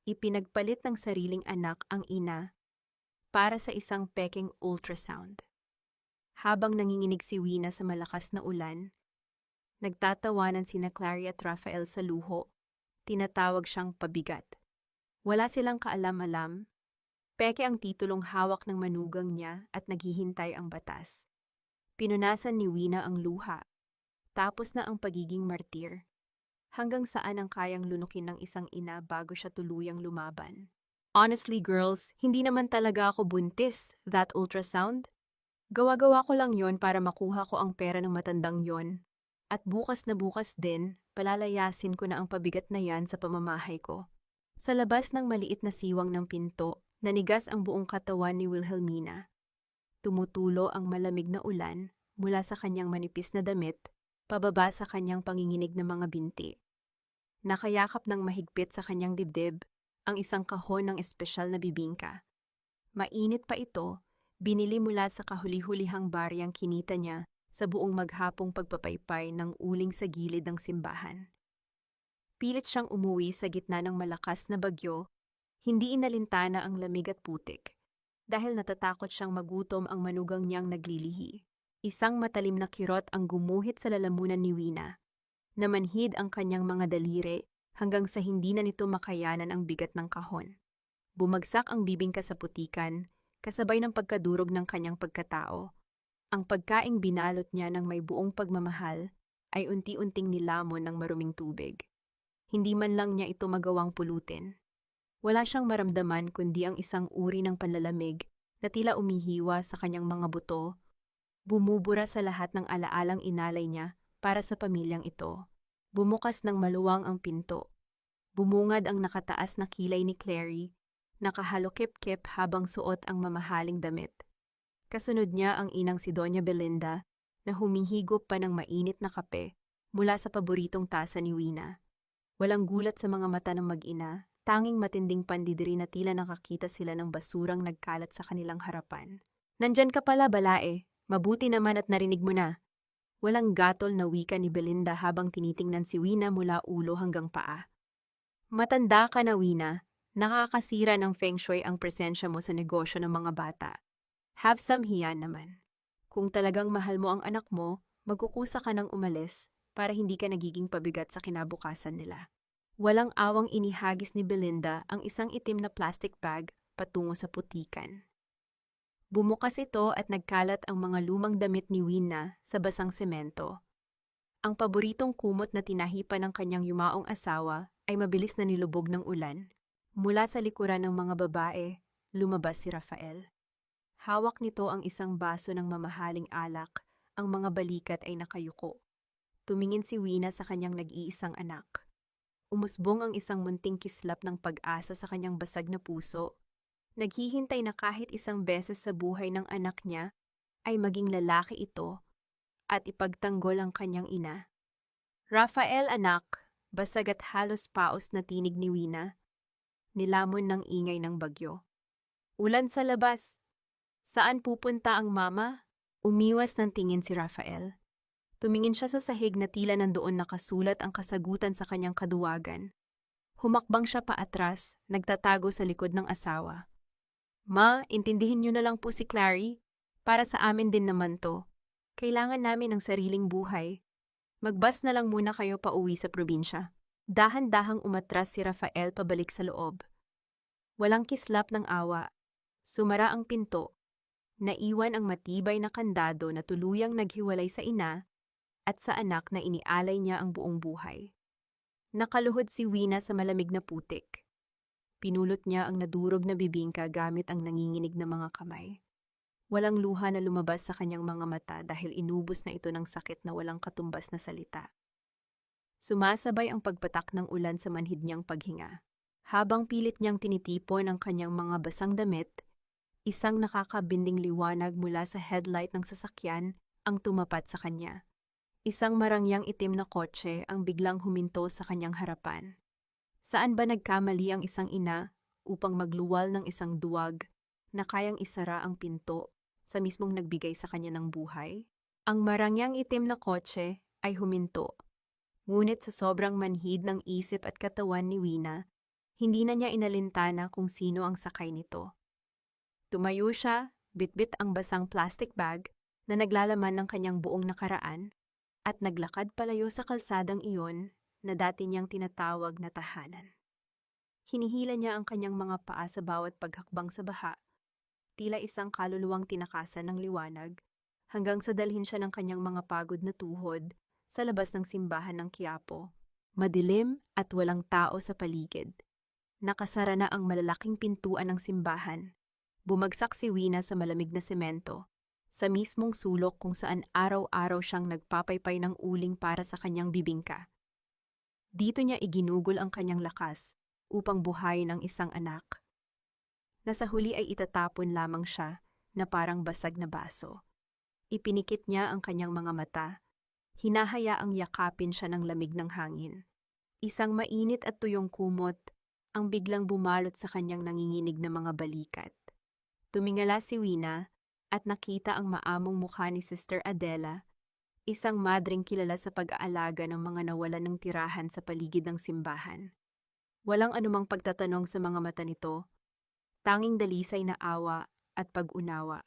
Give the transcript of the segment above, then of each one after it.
ipinagpalit ng sariling anak ang ina para sa isang peking ultrasound. Habang nanginginig si Wina sa malakas na ulan, nagtatawanan sina Clary at Rafael sa luho, tinatawag siyang pabigat. Wala silang kaalam-alam, peke ang titulong hawak ng manugang niya at naghihintay ang batas. Pinunasan ni Wina ang luha, tapos na ang pagiging martir. Hanggang saan ang kayang lunukin ng isang ina bago siya tuluyang lumaban. Honestly girls, hindi naman talaga ako buntis, that ultrasound. Gawa-gawa ko lang yon para makuha ko ang pera ng matandang yon. At bukas na bukas din, palalayasin ko na ang pabigat na yan sa pamamahay ko. Sa labas ng maliit na siwang ng pinto, nanigas ang buong katawan ni Wilhelmina. Tumutulo ang malamig na ulan mula sa kanyang manipis na damit, pababa sa kanyang panginginig na mga binti. Nakayakap ng mahigpit sa kanyang dibdib ang isang kahon ng espesyal na bibingka. Mainit pa ito, binili mula sa kahuli-hulihang baryang kinita niya sa buong maghapong pagpapaypay ng uling sa gilid ng simbahan. Pilit siyang umuwi sa gitna ng malakas na bagyo, hindi inalintana ang lamig at putik, dahil natatakot siyang magutom ang manugang niyang naglilihi. Isang matalim na kirot ang gumuhit sa lalamunan ni Wina. Namanhid ang kanyang mga daliri hanggang sa hindi na nito makayanan ang bigat ng kahon. Bumagsak ang bibingka sa putikan, kasabay ng pagkadurog ng kanyang pagkatao. Ang pagkaing binalot niya ng may buong pagmamahal ay unti-unting nilamon ng maruming tubig. Hindi man lang niya ito magawang pulutin. Wala siyang maramdaman kundi ang isang uri ng panlalamig na tila umihiwa sa kanyang mga buto, bumubura sa lahat ng alaalang inalay niya para sa pamilyang ito. Bumukas ng maluwang ang pinto. Bumungad ang nakataas na kilay ni Clary, nakahalokip-kip habang suot ang mamahaling damit. Kasunod niya ang inang si Doña Belinda na humihigop pa ng mainit na kape mula sa paboritong tasa ni Wina. Walang gulat sa mga mata ng mag-ina, tanging matinding pandidiri na tila nakakita sila ng basurang nagkalat sa kanilang harapan. "Nandyan ka pala, balae. Mabuti naman at narinig mo na." Walang gatol na wika ni Belinda habang tinitingnan si Wina mula ulo hanggang paa. "Matanda ka na, Wina. Nakakasira ng feng shui ang presensya mo sa negosyo ng mga bata. Have some hiya naman. Kung talagang mahal mo ang anak mo, magkukusa ka ng umalis para hindi ka nagiging pabigat sa kinabukasan nila." Walang awang inihagis ni Belinda ang isang itim na plastic bag patungo sa putikan. Bumukas ito at nagkalat ang mga lumang damit ni Wina sa basang semento. Ang paboritong kumot na tinahipan ng kanyang yumaong asawa ay mabilis na nilubog ng ulan. Mula sa likuran ng mga babae, lumabas si Rafael. Hawak nito ang isang baso ng mamahaling alak, ang mga balikat ay nakayuko. Tumingin si Wina sa kanyang nag-iisang anak. Umusbong ang isang munting kislap ng pag-asa sa kanyang basag na puso. Naghihintay na kahit isang beses sa buhay ng anak niya ay maging lalaki ito at ipagtanggol ang kanyang ina. "Rafael, anak," basag at halos paos na tinig ni Wina. Nilamon ng ingay ng bagyo. "Ulan sa labas. Saan pupunta ang mama?" Umiwas ng tingin si Rafael. Tumingin siya sa sahig na tila nandoon nakasulat ang kasagutan sa kanyang kaduwagan. Humakbang siya paatras, nagtatago sa likod ng asawa. "Ma, intindihin niyo na lang po si Clary. Para sa amin din naman to. Kailangan namin ng sariling buhay. Magbus na lang muna kayo pauwi sa probinsya." Dahan-dahang umatras si Rafael pabalik sa loob. Walang kislap ng awa. Sumara ang pinto. Naiwan ang matibay na kandado na tuluyang naghiwalay sa ina at sa anak na inialay niya ang buong buhay. Nakaluhod si Wina sa malamig na putik. Pinulot niya ang nadurog na bibingka gamit ang nanginginig na mga kamay. Walang luha na lumabas sa kanyang mga mata dahil inubos na ito ng sakit na walang katumbas na salita. Sumasabay ang pagpatak ng ulan sa manhid niyang paghinga. Habang pilit niyang tinitipon ang kanyang mga basang damit, isang nakakabinding liwanag mula sa headlight ng sasakyan ang tumapat sa kanya. Isang marangyang itim na kotse ang biglang huminto sa kanyang harapan. Saan ba nagkamali ang isang ina upang magluwal ng isang duwag na kayang isara ang pinto sa mismong nagbigay sa kanya ng buhay? Ang marangyang itim na kotse ay huminto. Ngunit sa sobrang manhid ng isip at katawan ni Wina, Hindi na niya inalintana kung sino ang sakay nito. Tumayo siya, bitbit ang basang plastic bag na naglalaman ng kanyang buong nakaraan at naglakad palayo sa kalsadang iyon na dati niyang tinatawag na tahanan. Hinihila niya ang kanyang mga paa sa bawat paghakbang sa baha, tila isang kaluluwang tinakasan ng liwanag, hanggang sa dalhin siya ng kanyang mga pagod na tuhod sa labas ng simbahan ng Quiapo. Madilim at walang tao sa paligid. Nakasara na ang malalaking pintuan ng simbahan. Bumagsak si Wina sa malamig na semento, sa mismong sulok kung saan araw-araw siyang nagpapaypay ng uling para sa kanyang bibingka. Dito niya iginugol ang kanyang lakas upang buhayin ang isang anak. Nasa huli ay itatapon lamang siya na parang basag na baso. Ipinikit niya ang kanyang mga mata. Hinahayaang yakapin siya ng lamig ng hangin. Isang mainit at tuyong kumot ang biglang bumalot sa kanyang nanginginig na mga balikat. Tumingala si Wina at nakita ang maamong mukha ni Sister Adela, isang madring kilala sa pag-aalaga ng mga nawalan ng tirahan sa paligid ng simbahan. Walang anumang pagtatanong sa mga mata nito, tanging dalisay na awa at pag-unawa.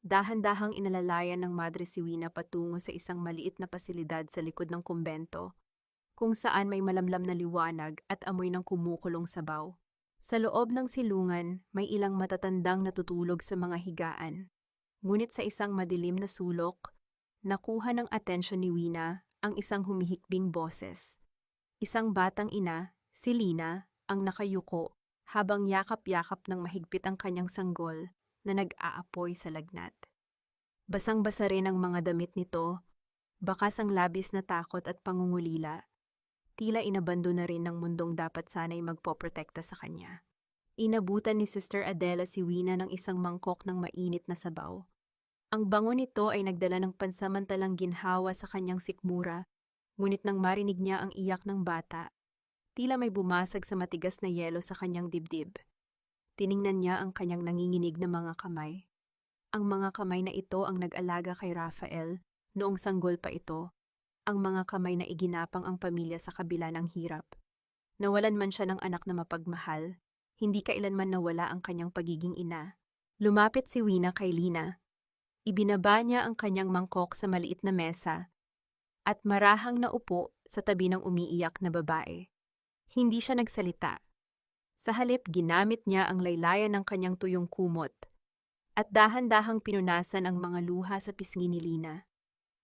Dahan-dahang inalalayan ng Madre si Wina patungo sa isang maliit na pasilidad sa likod ng kumbento, kung saan may malamlam na liwanag at amoy ng kumukulong sabaw. Sa loob ng silungan, may ilang matatandang natutulog sa mga higaan. Ngunit sa isang madilim na sulok, nakuha ng atensyon ni Wina ang isang humihikbing boses. Isang batang ina, si Lina, ang nakayuko habang yakap-yakap ng mahigpit ang kanyang sanggol na nag-aapoy sa lagnat. Basang-basa rin ang mga damit nito, bakas ang labis na takot at pangungulila. Tila inabando na rin ng mundong dapat sana'y magpoprotekta sa kanya. Inabutan ni Sister Adela si Wina ng isang mangkok ng mainit na sabaw. Ang bango nito ay nagdala ng pansamantalang ginhawa sa kanyang sikmura, ngunit nang marinig niya ang iyak ng bata, tila may bumasag sa matigas na yelo sa kanyang dibdib. Tiningnan niya ang kanyang nanginginig na mga kamay. Ang mga kamay na ito ang nag-alaga kay Rafael noong sanggol pa ito. Ang mga kamay na iginapang ang pamilya sa kabila ng hirap. Nawalan man siya ng anak na mapagmahal, hindi kailanman nawala ang kanyang pagiging ina. Lumapit si Wina kay Lina. Ibinaba niya ang kanyang mangkok sa maliit na mesa at marahang naupo sa tabi ng umiiyak na babae. Hindi siya nagsalita. Sa halip, ginamit niya ang laylayan ng kanyang tuyong kumot at dahan-dahang pinunasan ang mga luha sa pisngi ni Lina.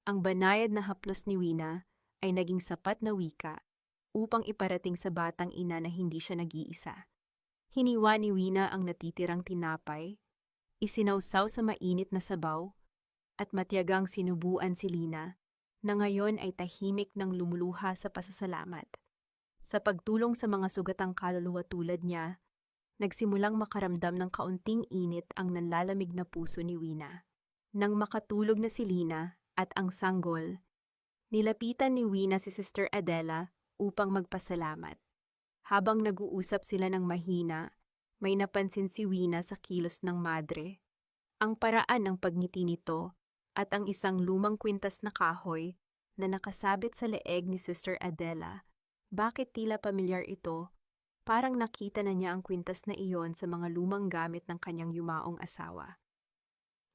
Ang banayad na haplos ni Wina ay naging sapat na wika upang iparating sa batang ina na hindi siya nag-iisa. Hiniwa ni Wina ang natitirang tinapay, isinawsaw sa mainit na sabaw, at matiyagang sinubuan si Lina na ngayon ay tahimik ng lumuluha sa pasasalamat. Sa pagtulong sa mga sugatang kaluluwa tulad niya, nagsimulang makaramdam ng kaunting init ang nanlalamig na puso ni Wina. Nang makatulog na si Lina at ang sanggol, nilapitan ni Wina si Sister Adela upang magpasalamat. Habang nag-uusap sila ng mahina, may napansin si Wina sa kilos ng madre. Ang paraan ng pagngiti nito at ang isang lumang kwintas na kahoy na nakasabit sa leeg ni Sister Adela. Bakit tila pamilyar ito? Parang nakita na niya ang kwintas na iyon sa mga lumang gamit ng kanyang yumaong asawa.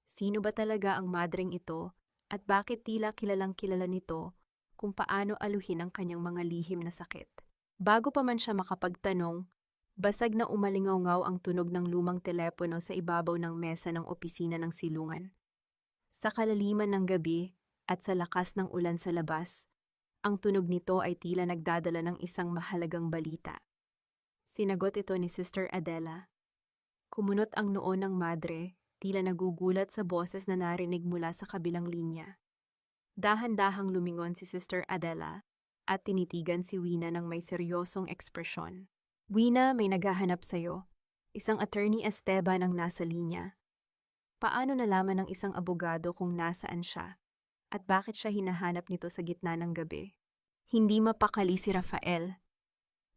Sino ba talaga ang madreng ito at bakit tila kilalang-kilala nito kung paano aluhin ang kanyang mga lihim na sakit? Bago pa man siya makapagtanong, basag na umalingaw-ngaw ang tunog ng lumang telepono sa ibabaw ng mesa ng opisina ng silungan. Sa kalaliman ng gabi at sa lakas ng ulan sa labas, ang tunog nito ay tila nagdadala ng isang mahalagang balita. Sinagot ito ni Sister Adela. Kumunot ang noo ng madre, tila nagugulat sa boses na narinig mula sa kabilang linya. Dahan-dahang lumingon si Sister Adela at tinitigan si Wina ng may seryosong ekspresyon. Wina, may naghahanap sa'yo. Isang attorney Esteban ang nasa linya. Paano nalaman ng isang abogado kung nasaan siya? At bakit siya hinahanap nito sa gitna ng gabi? Hindi mapakali si Rafael.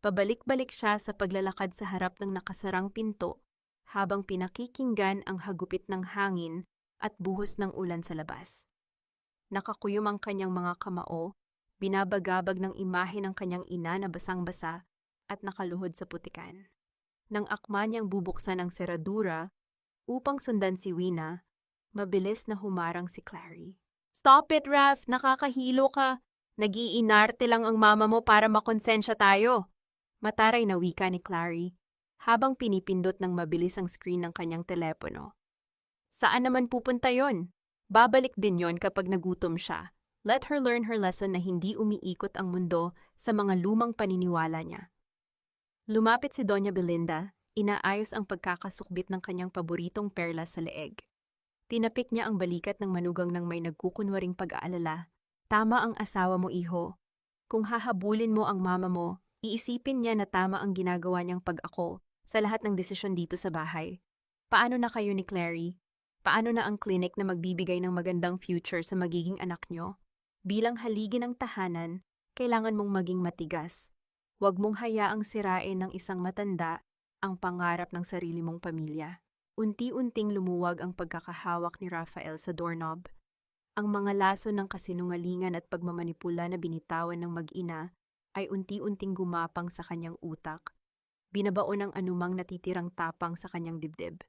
Pabalik-balik siya sa paglalakad sa harap ng nakasarang pinto habang pinakikinggan ang hagupit ng hangin at buhos ng ulan sa labas. Nakakuyom ang kanyang mga kamao, binabagabag ng imahe ng kanyang ina na basang-basa at nakaluhod sa putikan. Nang akma niyang bubuksan ang seradura upang sundan si Wina, mabilis na humarang si Clary. "Stop it, Raph! Nakakahilo ka! Nag-iinarte lang ang mama mo para makonsensya tayo!" Mataray na wika ni Clary habang pinipindot ng mabilis ang screen ng kanyang telepono. "Saan naman pupunta yon? Babalik din yon kapag nagutom siya. Let her learn her lesson na hindi umiikot ang mundo sa mga lumang paniniwala niya." Lumapit si Doña Belinda, inaayos ang pagkakasukbit ng kanyang paboritong perlas sa leeg. Tinapik niya ang balikat ng manugang ng may nagkukunwaring pag-aalala. "Tama ang asawa mo, iho. Kung hahabulin mo ang mama mo, iisipin niya na tama ang ginagawa niyang pag-ako sa lahat ng desisyon dito sa bahay. Paano na kayo ni Clary? Paano na ang clinic na magbibigay ng magandang future sa magiging anak niyo? Bilang haligi ng tahanan, kailangan mong maging matigas. Huwag mong hayaang sirain ng isang matanda ang pangarap ng sarili mong pamilya." Unti-unting lumuwag ang pagkakahawak ni Raphael sa doorknob. Ang mga laso ng kasinungalingan at pagmamanipula na binitawan ng mag-ina ay unti-unting gumapang sa kanyang utak. Binabaon ang anumang natitirang tapang sa kanyang dibdib.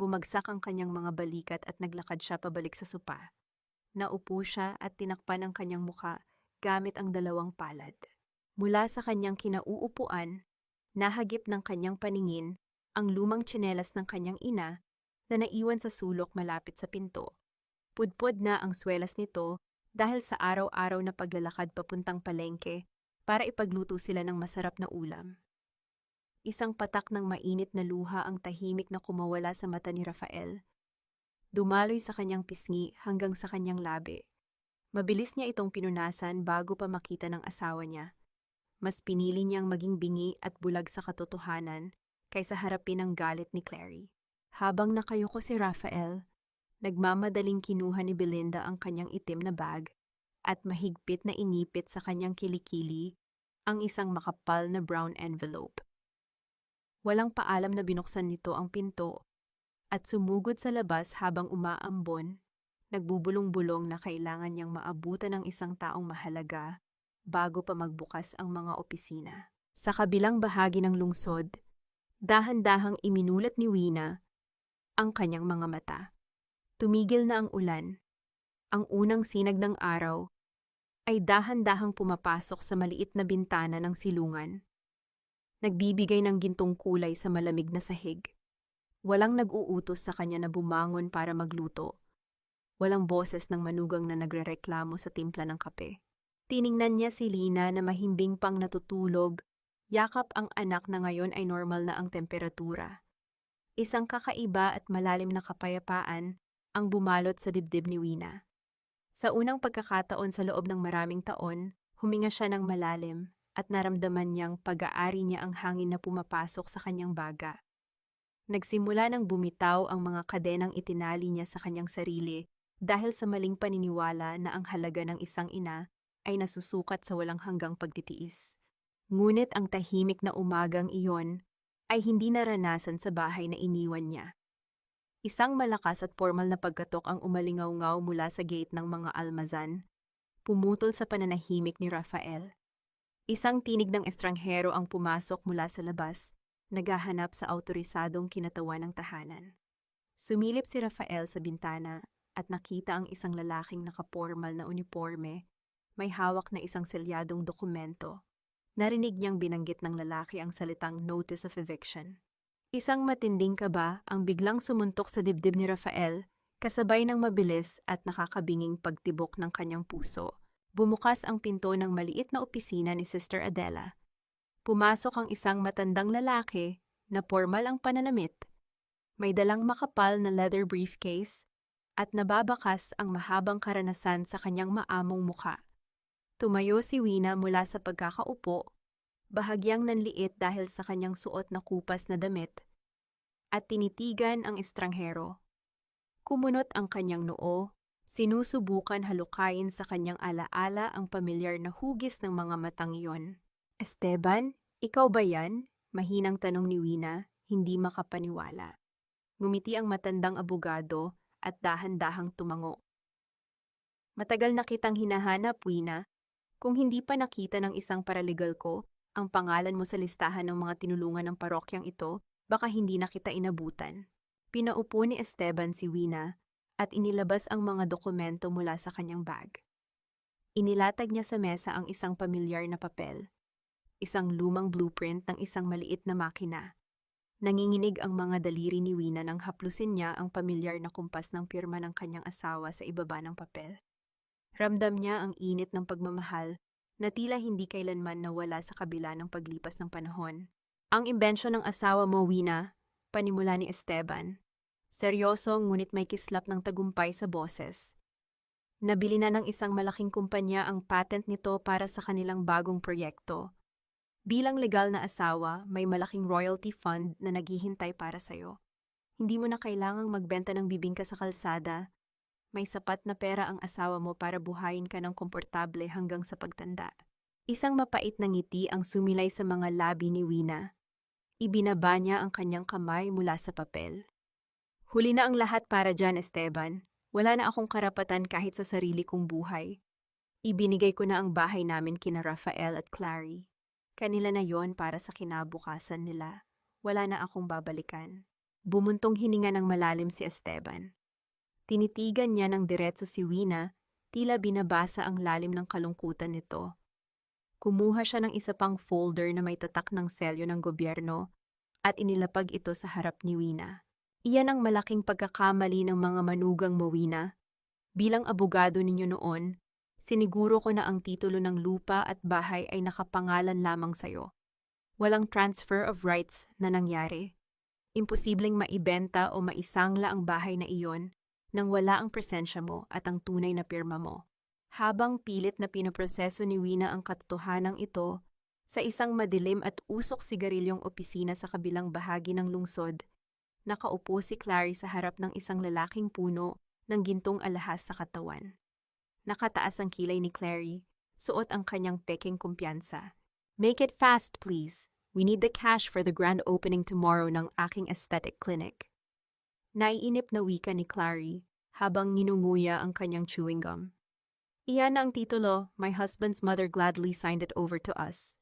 Bumagsak ang kanyang mga balikat at naglakad siya pabalik sa sopa. Naupo siya at tinakpan ang kanyang muka gamit ang dalawang palad. Mula sa kanyang kinauupuan, nahagip ng kanyang paningin ang lumang tsinelas ng kanyang ina na naiwan sa sulok malapit sa pinto. Pudpod na ang swelas nito dahil sa araw-araw na paglalakad papuntang palengke para ipagluto sila ng masarap na ulam. Isang patak ng mainit na luha ang tahimik na kumawala sa mata ni Raphael. Dumaloy sa kanyang pisngi hanggang sa kanyang labi. Mabilis niya itong pinunasan bago pa makita ng asawa niya. Mas pinili niyang maging bingi at bulag sa katotohanan kaysa harapin ang galit ni Clary. Habang nakayuko si Raphael, nagmamadaling kinuha ni Belinda ang kanyang itim na bag at mahigpit na inipit sa kanyang kilikili ang isang makapal na brown envelope. Walang paalam na binuksan nito ang pinto at sumugod sa labas habang umaambon, nagbubulong-bulong na kailangan niyang maabutan ng isang taong mahalaga bago pa magbukas ang mga opisina. Sa kabilang bahagi ng lungsod, dahan-dahang iminulat ni Wina ang kanyang mga mata. Tumigil na ang ulan. Ang unang sinag ng araw ay dahan-dahang pumapasok sa maliit na bintana ng silungan. Nagbibigay ng gintong kulay sa malamig na sahig. Walang nag-uutos sa kanya na bumangon para magluto. Walang boses ng manugang na nagrereklamo sa timpla ng kape. Tiningnan niya si Lina na mahimbing pang natutulog. Yakap ang anak na ngayon ay normal na ang temperatura. Isang kakaiba at malalim na kapayapaan ang bumalot sa dibdib ni Wina. Sa unang pagkakataon sa loob ng maraming taon, huminga siya ng malalim at naramdaman niyang pag-aari niya ang hangin na pumapasok sa kanyang baga. Nagsimula nang bumitaw ang mga kadenang itinali niya sa kanyang sarili dahil sa maling paniniwala na ang halaga ng isang ina ay nasusukat sa walang hanggang pagtitiis. Ngunit ang tahimik na umagang iyon ay hindi naranasan sa bahay na iniwan niya. Isang malakas at formal na pagkatok ang umalingaw-ngaw mula sa gate ng mga almazan, pumutol sa pananahimik ni Raphael. Isang tinig ng estranghero ang pumasok mula sa labas, naghahanap sa awtorisadong kinatawan ng tahanan. Sumilip si Raphael sa bintana at nakita ang isang lalaking nakapormal na uniforme, may hawak na isang selyadong dokumento. Narinig niyang binanggit ng lalaki ang salitang notice of eviction. Isang matinding kaba ang biglang sumuntok sa dibdib ni Raphael, kasabay ng mabilis at nakakabinging pagtibok ng kanyang puso. Bumukas ang pinto ng maliit na opisina ni Sister Adela. Pumasok ang isang matandang lalaki na pormal ang pananamit. May dalang makapal na leather briefcase at nababakas ang mahabang karanasan sa kanyang maamong muka. Tumayo si Wina mula sa pagkakaupo, bahagyang nanliit dahil sa kanyang suot na kupas na damit, at tinitigan ang estranghero. Kumunot ang kanyang noo, sinusubukan halukayin sa kanyang alaala ang pamilyar na hugis ng mga matang iyon. "Esteban, ikaw ba yan?" Mahinang tanong ni Wina, hindi makapaniwala. Ngumiti ang matandang abogado at dahan-dahang tumango. "Matagal na kitang hinahanap, Wina. Kung hindi pa nakita ng isang paralegal ko, ang pangalan mo sa listahan ng mga tinulungan ng parokyang ito, baka hindi na kita inabutan. Pinaupo ni Esteban si Wina at inilabas ang mga dokumento mula sa kanyang bag. Inilatag niya sa mesa ang isang pamilyar na papel, isang lumang blueprint ng isang maliit na makina. Nanginginig ang mga daliri ni Wina nang haplusin niya ang pamilyar na kumpas ng pirma ng kanyang asawa sa ibaba ng papel. Ramdam niya ang init ng pagmamahal na tila hindi kailanman nawala sa kabila ng paglipas ng panahon. Ang imbensyon ng asawa mo, Wina, panimula ni Esteban. Seryoso ngunit may kislap ng tagumpay sa boses. Nabili na ng isang malaking kumpanya ang patent nito para sa kanilang bagong proyekto. Bilang legal na asawa, may malaking royalty fund na naghihintay para sa'yo. Hindi mo na kailangang magbenta ng bibingka sa kalsada. May sapat na pera ang asawa mo para buhayin ka ng komportable hanggang sa pagtanda. Isang mapait na ngiti ang sumilay sa mga labi ni Wina. Ibinaba niya ang kanyang kamay mula sa papel. Huli na ang lahat para dyan, Esteban. Wala na akong karapatan kahit sa sarili kong buhay. Ibinigay ko na ang bahay namin kina Rafael at Clary. Kanila na yon para sa kinabukasan nila. Wala na akong babalikan. Bumuntong hininga ng malalim si Esteban. Tinitigan niya ng diretso si Wina, tila binabasa ang lalim ng kalungkutan nito. Kumuha siya ng isa pang folder na may tatak ng selyo ng gobyerno at inilapag ito sa harap ni Wina. Iyan ang malaking pagkakamali ng mga manugang mo, Wina. Bilang abogado ninyo noon, siniguro ko na ang titulo ng lupa at bahay ay nakapangalan lamang sa'yo. Walang transfer of rights na nangyari. Imposibleng maibenta o maisangla ang bahay na iyon nang wala ang presensya mo at ang tunay na pirma mo. Habang pilit na pinoproseso ni Wina ang katotohanang ito, sa isang madilim at usok sigarilyong opisina sa kabilang bahagi ng lungsod, nakaupo si Clary sa harap ng isang lalaking puno ng gintong alahas sa katawan. Nakataas ang kilay ni Clary, suot ang kanyang peking kumpiyansa. Make it fast, please. We need the cash for the grand opening tomorrow ng aking aesthetic clinic. Naiinip na wika ni Clary habang ninunguya ang kanyang chewing gum. Iyan na ang titulo, My husband's mother gladly signed it over to us.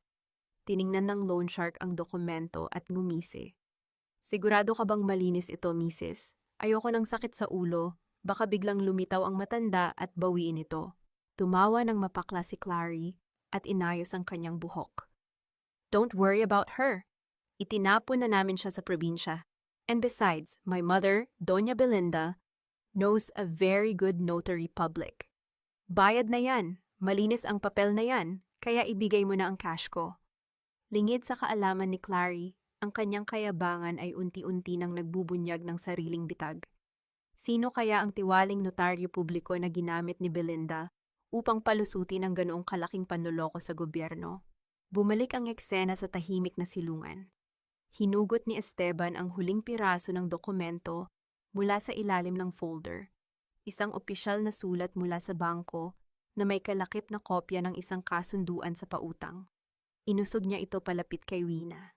Tiningnan ng loan shark ang dokumento at ngumisi. Sigurado ka bang malinis ito, Mrs.? Ayoko ng sakit sa ulo, baka biglang lumitaw ang matanda at bawiin ito. Tumawa ng mapakla si Clary at inayos ang kanyang buhok. Don't worry about her. Itinapon na namin siya sa probinsya. And besides, my mother, Doña Belinda, knows a very good notary public. Bayad na yan, malinis ang papel na yan, kaya ibigay mo na ang cash ko. Lingid sa kaalaman ni Clary, ang kanyang kayabangan ay unti-unti nang nagbubunyag ng sariling bitag. Sino kaya ang tiwaling notaryo publiko na ginamit ni Belinda upang palusutin ang ganoong kalaking panloloko sa gobyerno? Bumalik ang eksena sa tahimik na silungan. Hinugot ni Esteban ang huling piraso ng dokumento mula sa ilalim ng folder. Isang opisyal na sulat mula sa bangko na may kalakip na kopya ng isang kasunduan sa pautang. Inusog niya ito palapit kay Wina.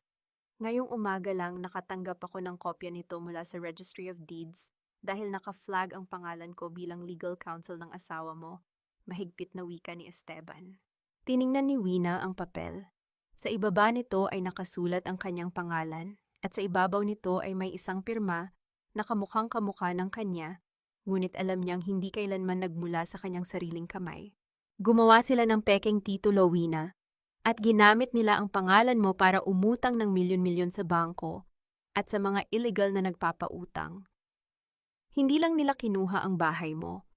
Ngayong umaga lang nakatanggap ako ng kopya nito mula sa Registry of Deeds dahil naka-flag ang pangalan ko bilang legal counsel ng asawa mo, mahigpit na wika ni Esteban. Tiningnan ni Wina ang papel. Sa ibaba nito ay nakasulat ang kanyang pangalan at sa ibabaw nito ay may isang pirma na kamukhang kamukha ng kanya, ngunit alam niyang hindi kailanman nagmula sa kanyang sariling kamay. Gumawa sila ng pekeng titulo, Wina, at ginamit nila ang pangalan mo para umutang ng milyon-milyon sa bangko at sa mga illegal na nagpapautang. Hindi lang nila kinuha ang bahay mo.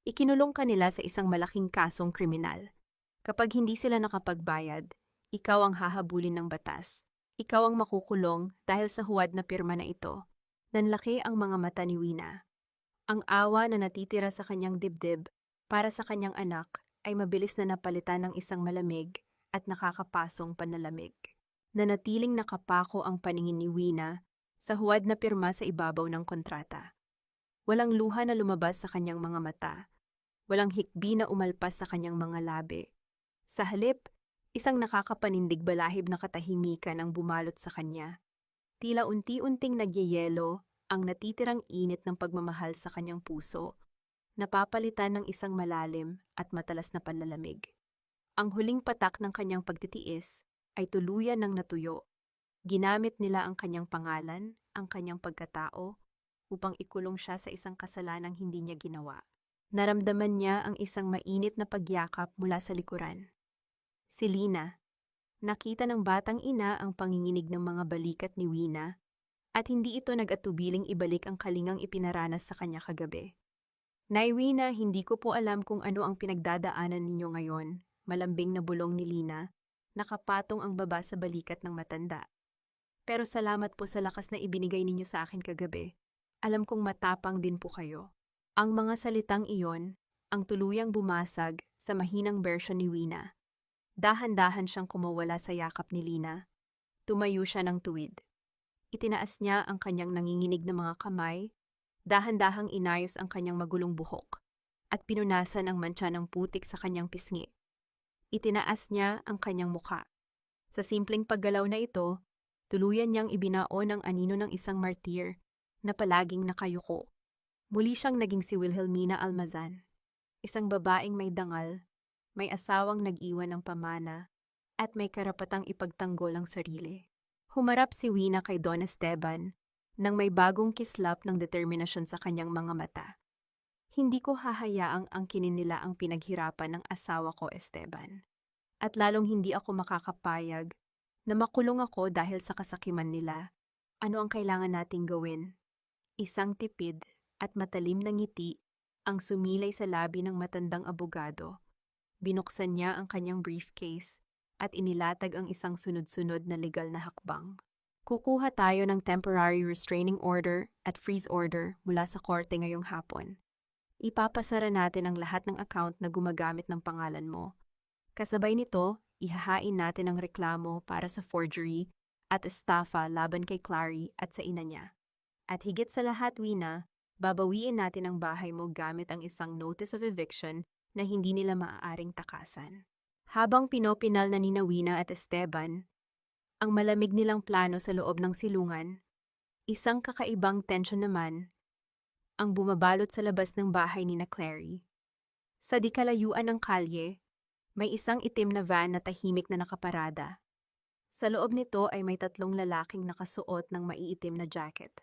Ikinulong ka nila sa isang malaking kasong kriminal. Kapag hindi sila nakapagbayad, ikaw ang hahabulin ng batas. Ikaw ang makukulong dahil sa huwad na pirma na ito. Nanlaki ang mga mata ni Wina. Ang awa na natitira sa kanyang dibdib para sa kanyang anak ay mabilis na napalitan ng isang malamig at nakakapasong panlalamig. Nanatiling nakapako ang paningin ni Wina sa huwad na pirma sa ibabaw ng kontrata. Walang luha na lumabas sa kanyang mga mata. Walang hikbi na umalpas sa kanyang mga labi. Sa halip, isang nakakapanindig balahib na katahimikan ang bumalot sa kanya. Tila unti-unting nagyayelo ang natitirang init ng pagmamahal sa kanyang puso, napapalitan ng isang malalim at matalas na panlalamig. Ang huling patak ng kanyang pagtitiis ay tuluyan ng natuyo. Ginamit nila ang kanyang pangalan, ang kanyang pagkatao, upang ikulong siya sa isang kasalanang hindi niya ginawa. Naramdaman niya ang isang mainit na pagyakap mula sa likuran. Si Lina. Nakita ng batang ina ang panginginig ng mga balikat ni Wina at hindi ito nag-atubiling ibalik ang kalingang ipinaranas sa kanya kagabi. Nay Wina, hindi ko po alam kung ano ang pinagdadaanan ninyo ngayon, malambing na bulong ni Lina, nakapatong ang baba sa balikat ng matanda. Pero salamat po sa lakas na ibinigay ninyo sa akin kagabi. Alam kong matapang din po kayo. Ang mga salitang iyon, ang tuluyang bumasag sa mahinang bersyon ni Wina. Dahan-dahan siyang kumawala sa yakap ni Lina. Tumayo siya ng tuwid. Itinaas niya ang kanyang nanginginig na mga kamay, dahan-dahang inayos ang kanyang magulong buhok, at pinunasan ang mantsa ng putik sa kanyang pisngi. Itinaas niya ang kanyang muka. Sa simpleng paggalaw na ito, tuluyan niyang ibinaon ang anino ng isang martir na palaging nakayuko. Muli siyang naging si Wilhelmina Almazan, isang babaeng may dangal, may asawang nag-iwan ng pamana, at may karapatang ipagtanggol ang sarili. Humarap si Wina kay Don Esteban nang may bagong kislap ng determinasyon sa kanyang mga mata. Hindi ko hahayaang angkinin nila ang pinaghirapan ng asawa ko, Esteban. At lalong hindi ako makakapayag na makulong ako dahil sa kasakiman nila. Ano ang kailangan nating gawin? Isang tipid at matalim na ngiti ang sumilay sa labi ng matandang abogado. Binuksan niya ang kanyang briefcase at inilatag ang isang sunod-sunod na legal na hakbang. Kukuha tayo ng temporary restraining order at freeze order mula sa korte ngayong hapon. Ipapasara natin ang lahat ng account na gumagamit ng pangalan mo. Kasabay nito, ihahain natin ang reklamo para sa forgery at estafa laban kay Clary at sa ina niya. At higit sa lahat, Wina, babawiin natin ang bahay mo gamit ang isang notice of eviction na hindi nila maaaring takasan. Habang pinopinal na ni Wina at Esteban, ang malamig nilang plano sa loob ng silungan, isang kakaibang tensyon naman ang bumabalot sa labas ng bahay ni Clary. Sa di kalayuan ng kalye, may isang itim na van na tahimik na nakaparada. Sa loob nito ay may 3 lalaking nakasuot ng maiitim na jacket.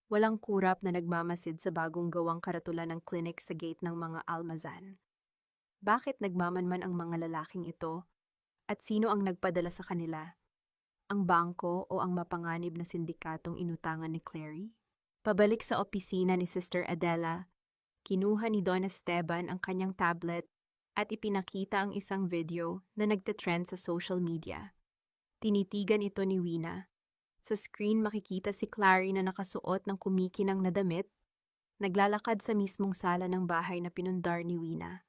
Walang kurap na nagmamasid sa bagong gawang karatulan ng clinic sa gate ng mga Almazan. Bakit nagmamanman ang mga lalaking ito? At sino ang nagpadala sa kanila? Ang bangko o ang mapanganib na sindikatong inutangan ni Clary? Pabalik sa opisina ni Sister Adela, kinuha ni Don Esteban ang kanyang tablet at ipinakita ang isang video na nagte-trend sa social media. Tinitigan ito ni Wina. Sa screen makikita si Clary na nakasuot ng kumikinang na damit, naglalakad sa mismong sala ng bahay na pinundar ni Wina.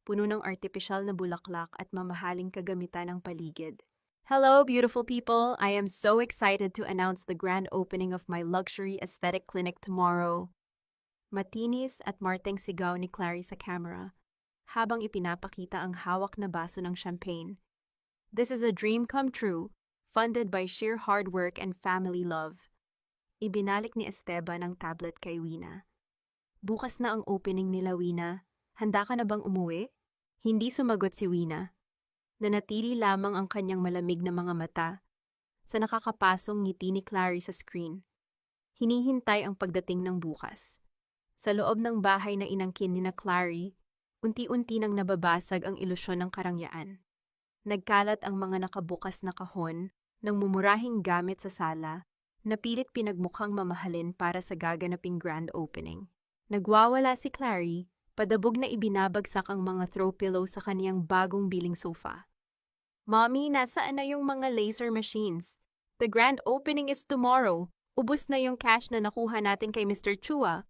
Puno ng artipisyal na bulaklak at mamahaling kagamitan ng paligid. Hello, beautiful people! I am so excited to announce the grand opening of my luxury aesthetic clinic tomorrow. Matinis at marteng sigaw ni Clary sa camera, habang ipinapakita ang hawak na baso ng champagne. This is a dream come true, funded by sheer hard work and family love. Ibinalik ni Esteban ang tablet kay Wina. Bukas na ang opening nila, Wina. Handa ka na bang umuwi? Hindi sumagot si Wina. Nanatili lamang ang kanyang malamig na mga mata sa nakakapasong ngiti ni Clary sa screen. Hinihintay ang pagdating ng bukas. Sa loob ng bahay na inangkin ni Clary, unti-unti nang nababasag ang ilusyon ng karangyaan. Nagkalat ang mga nakabukas na kahon ng mumurahing gamit sa sala na pilit pinagmukhang mamahalin para sa gaganaping grand opening. Nagwawala si Clary, padabog na ibinabagsak ang mga throw pillow sa kaniyang bagong biling sofa. Mommy, nasaan na yung mga laser machines? The grand opening is tomorrow. Ubus na yung cash na nakuha natin kay Mr. Chua.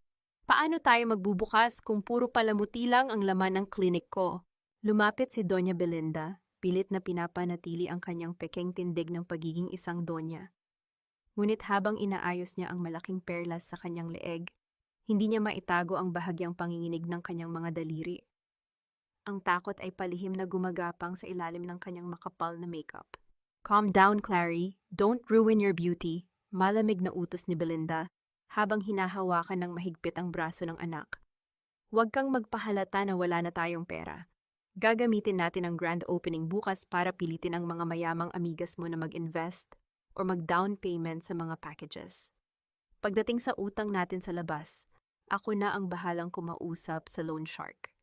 Paano tayo magbubukas kung puro palamuti lang ang laman ng klinik ko? Lumapit si Doña Belinda, pilit na pinapanatili ang kanyang pekeng tindig ng pagiging isang donya. Ngunit habang inaayos niya ang malaking perlas sa kanyang leeg, hindi niya maitago ang bahagyang panginginig ng kanyang mga daliri. Ang takot ay palihim na gumagapang sa ilalim ng kanyang makapal na makeup. Calm down, Clary. Don't ruin your beauty. Malamig na utos ni Belinda habang hinahawakan ng mahigpit ang braso ng anak. Huwag kang magpahalata na wala na tayong pera. Gagamitin natin ang grand opening bukas para pilitin ang mga mayamang amigas mo na mag-invest or mag-down payment sa mga packages. Pagdating sa utang natin sa labas, ako na ang bahalang kumausap sa loan shark.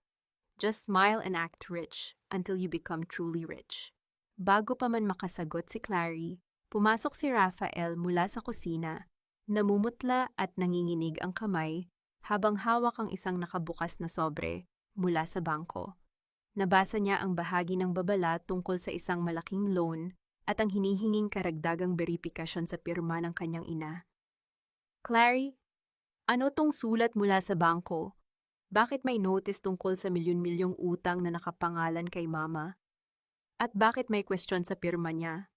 Just smile and act rich until you become truly rich. Bago pa man makasagot si Clary, pumasok si Rafael mula sa kusina, namumutla at nanginginig ang kamay habang hawak ang isang nakabukas na sobre mula sa bangko. Nabasa niya ang bahagi ng babala tungkol sa isang malaking loan at ang hinihinging karagdagang beripikasyon sa pirma ng kanyang ina. Clary, ano tong sulat mula sa bangko? Bakit may notice tungkol sa milyon-milyong utang na nakapangalan kay Mama? At bakit may question sa pirma niya?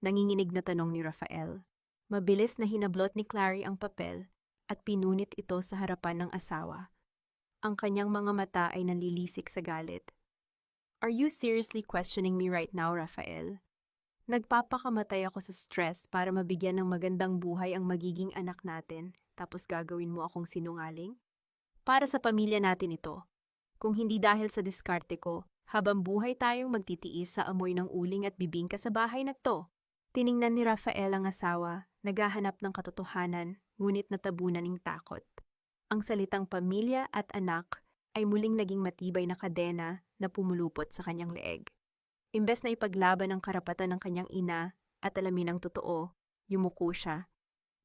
Nanginginig na tanong ni Rafael. Mabilis na hinablot ni Clary ang papel at pinunit ito sa harapan ng asawa. Ang kanyang mga mata ay nanlilisik sa galit. Are you seriously questioning me right now, Rafael? Nagpapakamatay ako sa stress para mabigyan ng magandang buhay ang magiging anak natin, tapos gagawin mo akong sinungaling? Para sa pamilya natin ito. Kung hindi dahil sa diskarte ko, habang buhay tayong magtitiis sa amoy ng uling at bibingka sa bahay na to. Tiningnan ni Rafael ang asawa, naghahanap ng katotohanan, ngunit natabunan ng takot. Ang salitang pamilya at anak ay muling naging matibay na kadena na pumulupot sa kanyang leeg. Imbes na ipaglaban ang karapatan ng kanyang ina at alamin ang totoo, yumuko siya.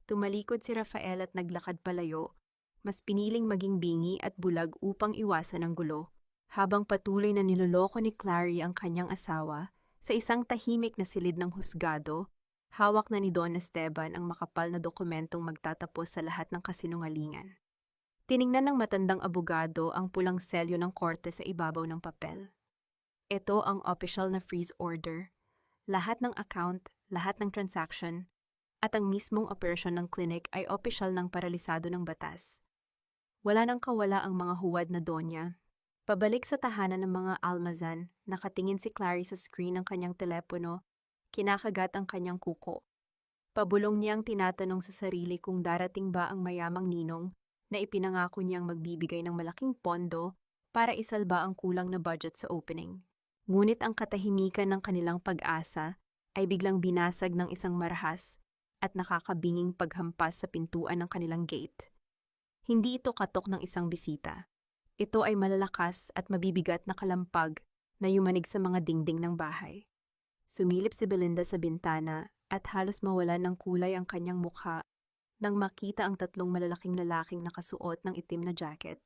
Tumalikod si Rafael at naglakad palayo, mas piniling maging bingi at bulag upang iwasan ang gulo, habang patuloy na niloloko ni Clary ang kanyang asawa sa isang tahimik na silid ng husgado, hawak na ni Don Esteban ang makapal na dokumentong magtatapos sa lahat ng kasinungalingan. Tiningnan ng matandang abogado ang pulang selyo ng korte sa ibabaw ng papel. Ito ang official na freeze order, lahat ng account, lahat ng transaction, at ang mismong operasyon ng clinic ay opisyal ng paralisado ng batas. Wala nang kawala ang mga huwad na donya. Pabalik sa tahanan ng mga almazan, nakatingin si Clary sa screen ng kanyang telepono, kinakagat ang kanyang kuko. Pabulong niyang tinatanong sa sarili kung darating ba ang mayamang ninong na ipinangako niyang magbibigay ng malaking pondo para isalba ang kulang na budget sa opening. Ngunit ang katahimikan ng kanilang pag-asa ay biglang binasag ng isang marahas at nakakabinging paghampas sa pintuan ng kanilang gate. Hindi ito katok ng isang bisita. Ito ay malalakas at mabibigat na kalampag na yumanig sa mga dingding ng bahay. Sumilip si Belinda sa bintana at halos mawalan ng kulay ang kanyang mukha nang makita ang tatlong malalaking lalaking nakasuot ng itim na jacket,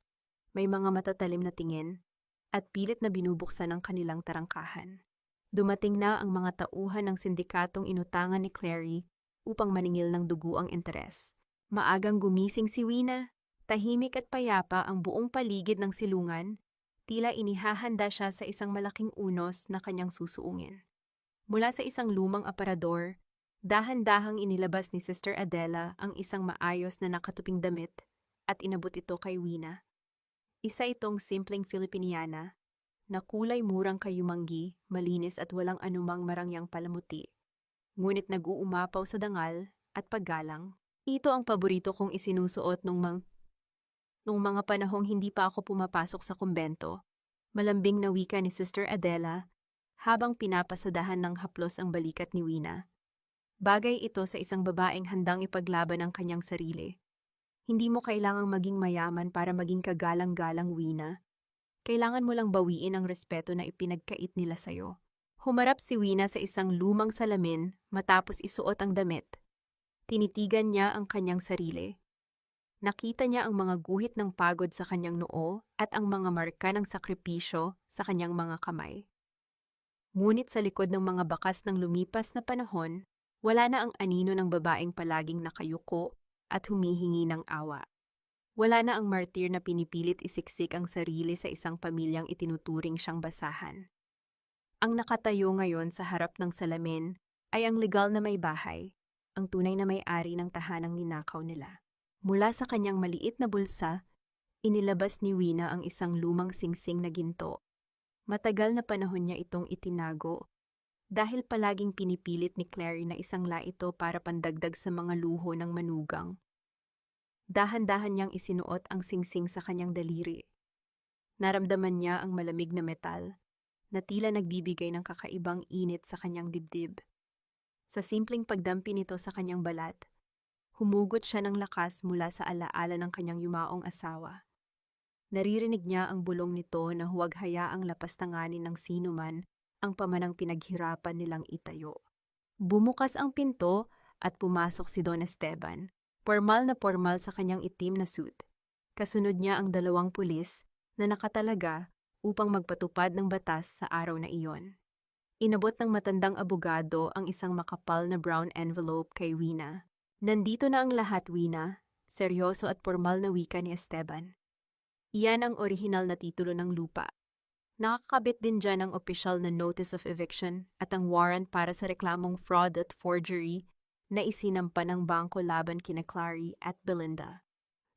may mga matatalim na tingin, at pilit na binubuksan ang kanilang tarangkahan. Dumating na ang mga tauhan ng sindikatong inutangan ni Clary upang maningil ng dugo ang interes. Maagang gumising si Wina. Tahimik at payapa ang buong paligid ng silungan, tila inihahanda siya sa isang malaking unos na kanyang susuungin. Mula sa isang lumang aparador, dahan-dahang inilabas ni Sister Adela ang isang maayos na nakatuping damit at inabot ito kay Wina. Isa itong simpleng Filipiniana na kulay murang kayumanggi, malinis at walang anumang marangyang palamuti. Ngunit nag-uumapaw sa dangal at paggalang. Ito ang paborito kong isinusuot nung mga panahong hindi pa ako pumapasok sa kumbento, malambing na wika ni Sister Adela habang pinapasadahan ng haplos ang balikat ni Wina. Bagay ito sa isang babaeng handang ipaglaban ang kanyang sarili. Hindi mo kailangang maging mayaman para maging kagalang-galang, Wina. Kailangan mo lang bawiin ang respeto na ipinagkait nila sa'yo. Humarap si Wina sa isang lumang salamin matapos isuot ang damit. Tinitigan niya ang kanyang sarili. Nakita niya ang mga guhit ng pagod sa kanyang noo at ang mga marka ng sakripisyo sa kanyang mga kamay. Ngunit sa likod ng mga bakas ng lumipas na panahon, wala na ang anino ng babaeng palaging nakayuko at humihingi ng awa. Wala na ang martir na pinipilit isiksik ang sarili sa isang pamilyang itinuturing siyang basahan. Ang nakatayo ngayon sa harap ng salamin ay ang legal na may bahay, ang tunay na may-ari ng tahanang ninakaw nila. Mula sa kanyang maliit na bulsa, inilabas ni Wina ang isang lumang singsing na ginto. Matagal na panahon niya itong itinago dahil palaging pinipilit ni Clary na isangla ito para pandagdag sa mga luho ng manugang. Dahan-dahan niyang isinuot ang singsing sa kanyang daliri. Naramdaman niya ang malamig na metal na tila nagbibigay ng kakaibang init sa kanyang dibdib. Sa simpleng pagdampi nito sa kanyang balat, humugot siya ng lakas mula sa alaala ng kanyang yumaong asawa. Naririnig niya ang bulong nito na huwag hayaang lapastanganin ng sinuman ang pamanang pinaghirapan nilang itayo. Bumukas ang pinto at pumasok si Don Esteban, pormal na pormal sa kanyang itim na suit. Kasunod niya ang 2 pulis na nakatalaga upang magpatupad ng batas sa araw na iyon. Inabot ng matandang abogado ang isang makapal na brown envelope kay Wina. Nandito na ang lahat, Wina, seryoso at pormal na wika ni Esteban. Iyan ang orihinal na titulo ng lupa. Nakakabit din dyan ang opisyal na notice of eviction at ang warrant para sa reklamong fraud at forgery na isinampa ng bangko laban kina Clary at Belinda.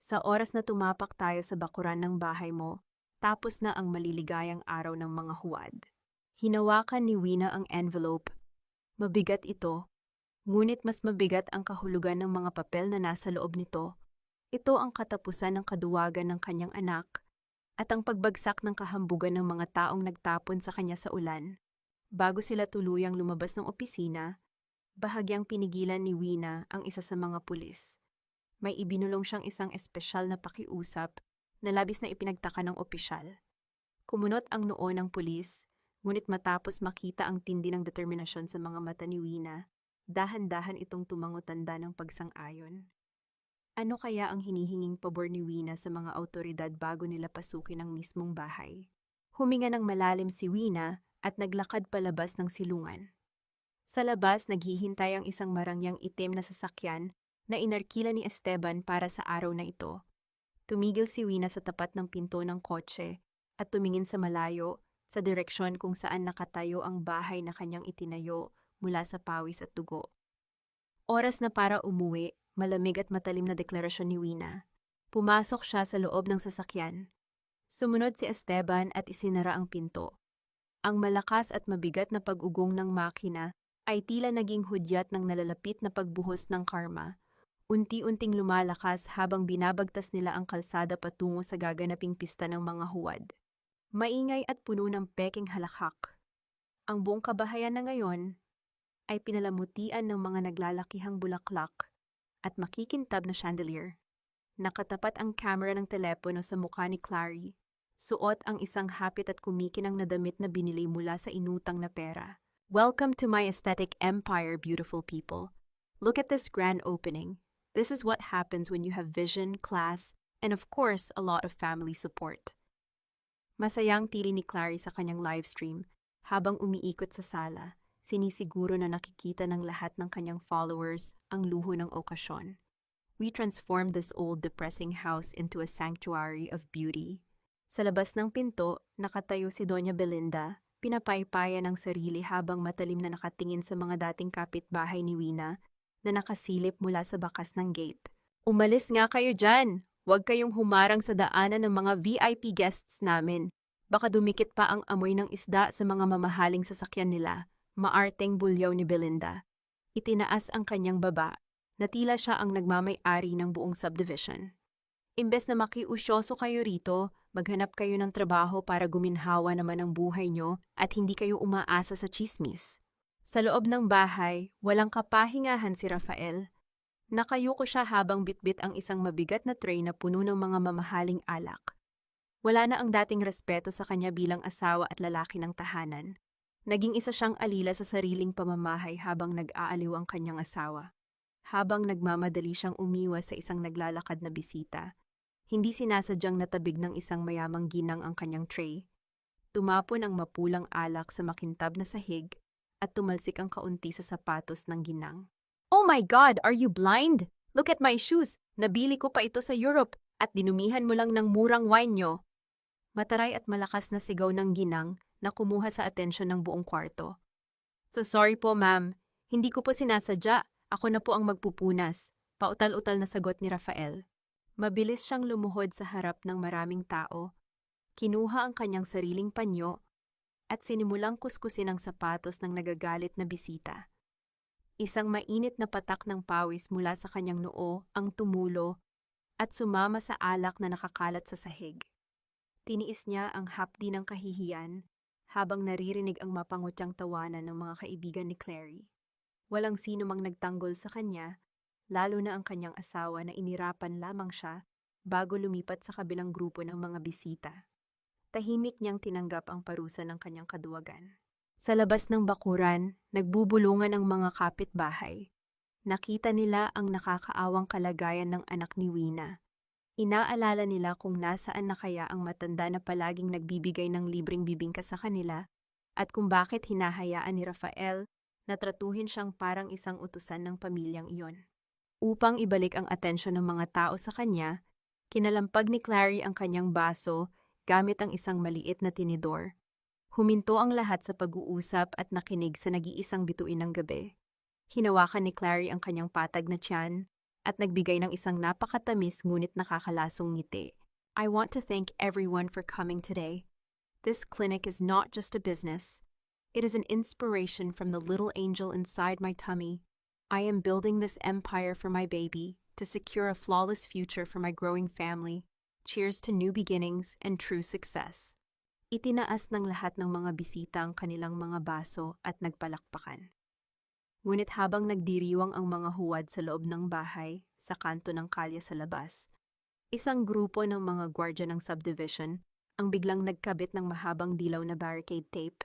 Sa oras na tumapak tayo sa bakuran ng bahay mo, tapos na ang maliligayang araw ng mga huwad. Hinawakan ni Wina ang envelope. Mabigat ito, ngunit mas mabigat ang kahulugan ng mga papel na nasa loob nito. Ito ang katapusan ng kaduwagan ng kanyang anak at ang pagbagsak ng kahambugan ng mga taong nagtapon sa kanya sa ulan. Bago sila tuluyang lumabas ng opisina, bahagyang pinigilan ni Wina ang isa sa mga pulis. May ibinulong siyang isang espesyal na pakiusap na labis na ipinagtaka ng opisyal. Kumunot ang noo ng pulis, ngunit matapos makita ang tindi ng determinasyon sa mga mata ni Wina, dahan-dahan itong tumango-tanda ng pagsang-ayon. Ano kaya ang hinihinging pabor ni Wina sa mga awtoridad bago nila pasukin ang mismong bahay? Huminga ng malalim si Wina at naglakad palabas ng silungan. Sa labas, naghihintay ang isang marangyang itim na sasakyan na inarkila ni Esteban para sa araw na ito. Tumigil si Wina sa tapat ng pinto ng kotse at tumingin sa malayo sa direksyon kung saan nakatayo ang bahay na kanyang itinayo mula sa pawis at dugo. Oras na para umuwi, malamig at matalim na deklarasyon ni Wina. Pumasok siya sa loob ng sasakyan. Sumunod si Esteban at isinara ang pinto. Ang malakas at mabigat na pag-ugong ng makina ay tila naging hudyat ng nalalapit na pagbuhos ng karma. Unti-unting lumalakas habang binabagtas nila ang kalsada patungo sa gaganaping pista ng mga huwad. Maingay at puno ng peking halakhak. Ang buong kabahayan na ngayon ay pinalamutian ng mga naglalakihang bulaklak at makikintab na chandelier. Nakatapat ang camera ng telepono sa mukha ni Clary. Suot ang isang hapit at kumikinang na damit na binili mula sa inutang na pera. Welcome to my aesthetic empire, beautiful people. Look at this grand opening. This is what happens when you have vision, class, and of course, a lot of family support. Masayang tili ni Clary sa kanyang livestream habang umiikot sa sala. Sinisiguro na nakikita ng lahat ng kanyang followers ang luho ng okasyon. We transformed this old depressing house into a sanctuary of beauty. Sa labas ng pinto, nakatayo si Doña Belinda, pinapaypaya ng sarili habang matalim na nakatingin sa mga dating kapitbahay ni Wina na nakasilip mula sa bakas ng gate. Umalis nga kayo dyan! Huwag kayong humarang sa daanan ng mga VIP guests namin. Baka dumikit pa ang amoy ng isda sa mga mamahaling sasakyan nila. Maarteng bulyaw ni Belinda. Itinaas ang kanyang baba, na tila siya ang nagmamay-ari ng buong subdivision. Imbes na makiusyoso kayo rito, maghanap kayo ng trabaho para guminhawa naman ang buhay nyo at hindi kayo umaasa sa chismis. Sa loob ng bahay, walang kapahingahan si Rafael. Nakayuko siya habang bitbit ang isang mabigat na tray na puno ng mga mamahaling alak. Wala na ang dating respeto sa kanya bilang asawa at lalaki ng tahanan. Naging isa siyang alila sa sariling pamamahay habang nag-aaliw ang kanyang asawa. Habang nagmamadali siyang umiwas sa isang naglalakad na bisita, hindi sinasadyang natabig ng isang mayamang ginang ang kanyang tray. Tumapon ang mapulang alak sa makintab na sahig at tumalsik ang kaunti sa sapatos ng ginang. Oh my God! Are you blind? Look at my shoes! Nabili ko pa ito sa Europe at dinumihan mo lang ng murang wine nyo. Mataray at malakas na sigaw ng ginang na kumuha sa atensyon ng buong kwarto. So sorry po ma'am, hindi ko po sinasadya, ako na po ang magpupunas, pautal-utal na sagot ni Rafael. Mabilis siyang lumuhod sa harap ng maraming tao, kinuha ang kanyang sariling panyo, at sinimulang kuskusin ang sapatos ng nagagalit na bisita. Isang mainit na patak ng pawis mula sa kanyang noo ang tumulo at sumama sa alak na nakakalat sa sahig. Tiniis niya ang hapdi ng kahihiyan habang naririnig ang mapangutyang tawanan ng mga kaibigan ni Clary. Walang sino mang nagtanggol sa kanya, lalo na ang kanyang asawa na inirapan lamang siya bago lumipat sa kabilang grupo ng mga bisita. Tahimik niyang tinanggap ang parusa ng kanyang kaduwagan. Sa labas ng bakuran, nagbubulungan ang mga kapitbahay. Nakita nila ang nakakaawang kalagayan ng anak ni Wina. Inaalala nila kung nasaan na kaya ang matanda na palaging nagbibigay ng libreng bibingka sa kanila at kung bakit hinahayaan ni Rafael na tratuhin siyang parang isang utusan ng pamilyang iyon. Upang ibalik ang atensyon ng mga tao sa kanya, kinalampag ni Clary ang kanyang baso gamit ang isang maliit na tinidor. Huminto ang lahat sa pag-uusap at nakinig sa nag-iisang bituin ng gabi. Hinawakan ni Clary ang kanyang patag na tiyan at nagbigay ng isang napakatamis ngunit nakakalasong ngiti. I want to thank everyone for coming today. This clinic is not just a business. It is an inspiration from the little angel inside my tummy. I am building this empire for my baby to secure a flawless future for my growing family. Cheers to new beginnings and true success. Itinaas ng lahat ng mga bisita ang kanilang mga baso at nagpalakpakan. Ngunit habang nagdiriwang ang mga huwad sa loob ng bahay, sa kanto ng kalye sa labas, isang grupo ng mga gwardya ng subdivision ang biglang nagkabit ng mahabang dilaw na barricade tape.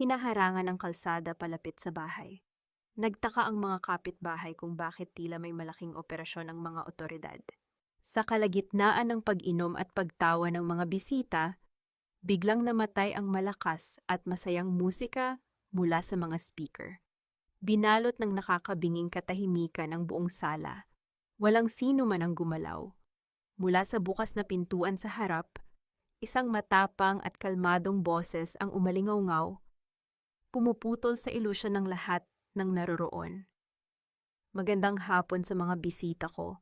Hinaharangan ang kalsada palapit sa bahay. Nagtaka ang mga kapitbahay kung bakit tila may malaking operasyon ang mga otoridad. Sa kalagitnaan ng pag-inom at pagtawa ng mga bisita, biglang namatay ang malakas at masayang musika mula sa mga speaker. Binalot ng nakakabinging katahimikan ang buong sala. Walang sino man ang gumalaw. Mula sa bukas na pintuan sa harap, isang matapang at kalmadong boses ang umalingaw-ngaw, pumuputol sa ilusyon ng lahat ng naroroon. Magandang hapon sa mga bisita ko.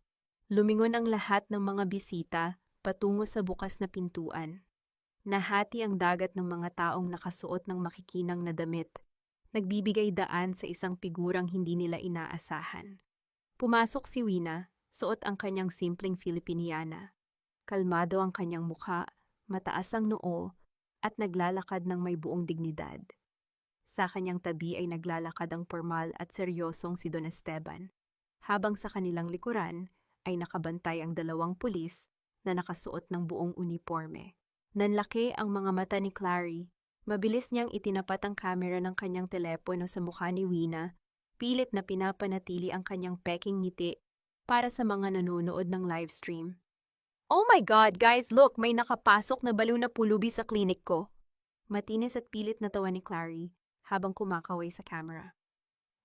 Lumingon ang lahat ng mga bisita patungo sa bukas na pintuan. Nahati ang dagat ng mga taong nakasuot ng makikinang na damit, nagbibigay daan sa isang figurang hindi nila inaasahan. Pumasok si Wina, suot ang kanyang simpleng Filipiniana. Kalmado ang kanyang mukha, mataas ang noo, at naglalakad ng may buong dignidad. Sa kanyang tabi ay naglalakad ang pormal at seryosong si Don Esteban, habang sa kanilang likuran ay nakabantay ang 2 pulis na nakasuot ng buong uniforme. Nanlaki ang mga mata ni Clary. Mabilis niyang itinapat ang kamera ng kanyang telepono sa mukha ni Wina, pilit na pinapanatili ang kanyang peking ngiti para sa mga nanonood ng livestream. Oh my God, guys, look, may nakapasok na baliw na pulubi sa klinik ko. Matinis at pilit na tawa ni Clary habang kumakaway sa camera.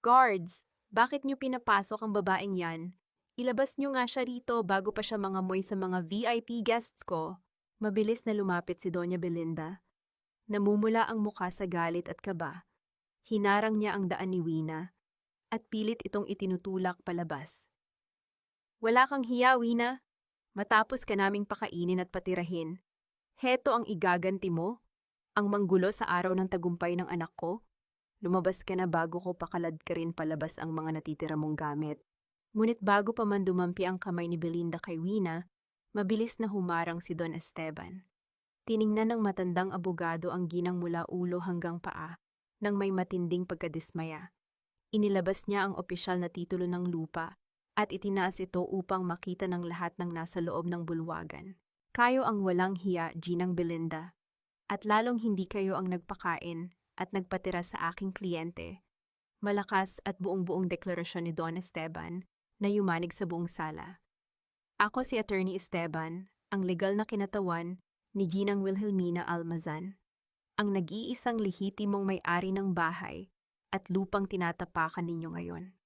Guards, bakit niyo pinapasok ang babaeng yan? Ilabas niyo nga siya rito bago pa siya mangamoy sa mga VIP guests ko. Mabilis na lumapit si Doña Belinda. Namumula ang mukha sa galit at kaba. Hinarang niya ang daan ni Wina at pilit itong itinutulak palabas. Wala kang hiya, Wina. Matapos ka naming pakainin at patirahin, heto ang igaganti mo, ang manggulo sa araw ng tagumpay ng anak ko. Lumabas ka na bago ko pakalad ka rin palabas ang mga natitira mong gamit. Ngunit bago pa man dumampi ang kamay ni Belinda kay Wina, mabilis na humarang si Don Esteban. Tiningnan ng matandang abogado ang ginang mula ulo hanggang paa nang may matinding pagkadismaya. Inilabas niya ang opisyal na titulo ng lupa at itinaas ito upang makita ng lahat ng nasa loob ng bulwagan. Kayo ang walang hiya, Ginang Belinda, at lalong hindi kayo ang nagpakain at nagpatira sa aking kliyente. Malakas at buong-buong deklarasyon ni Don Esteban na yumanig sa buong sala. Ako si Attorney Esteban, ang legal na kinatawan ni Ginang Wilhelmina Almazan, ang nag-iisang lehitimong may-ari ng bahay at lupang tinatapakan ninyo ngayon.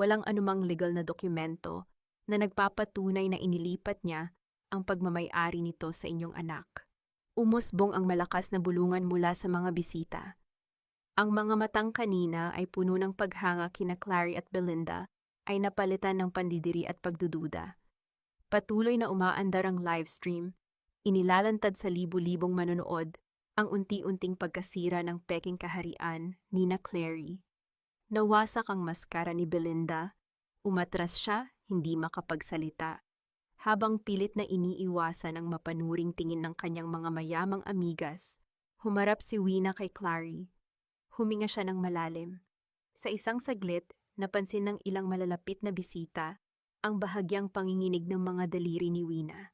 Walang anumang legal na dokumento na nagpapatunay na inilipat niya ang pagmamay-ari nito sa inyong anak. Umusbong ang malakas na bulungan mula sa mga bisita. Ang mga matang kanina ay puno ng paghanga kina Clary at Belinda ay napalitan ng pandidiri at pagdududa. Patuloy na umaandar ang livestream, inilalantad sa libu-libong manonood ang unti-unting pagkasira ng peking kaharian ni na Clary. Nawasak ang maskara ni Belinda, umatras siya, hindi makapagsalita, habang pilit na iniiwasan ang mapanuring tingin ng kanyang mga mayamang amigas Humarap si Wina kay Clary. Huminga siya ng malalim. Sa isang saglit, napansin ng ilang malalapit na bisita ang bahagyang panginginig ng mga daliri ni Wina.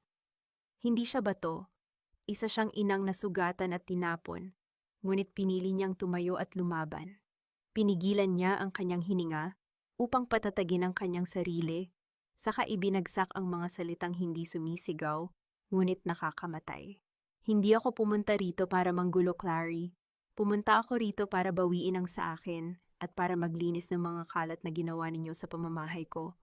Hindi siya bato. Isa siyang inang nasugatan at tinapon, ngunit pinili niyang tumayo at lumaban. Pinigilan niya ang kanyang hininga upang patatagin ang kanyang sarili, saka ibinagsak ang mga salitang hindi sumisigaw, ngunit nakakamatay. Hindi ako pumunta rito para manggulo, Clary. Pumunta ako rito para bawiin ang sa akin at para maglinis ng mga kalat na ginawa ninyo sa pamamahay ko.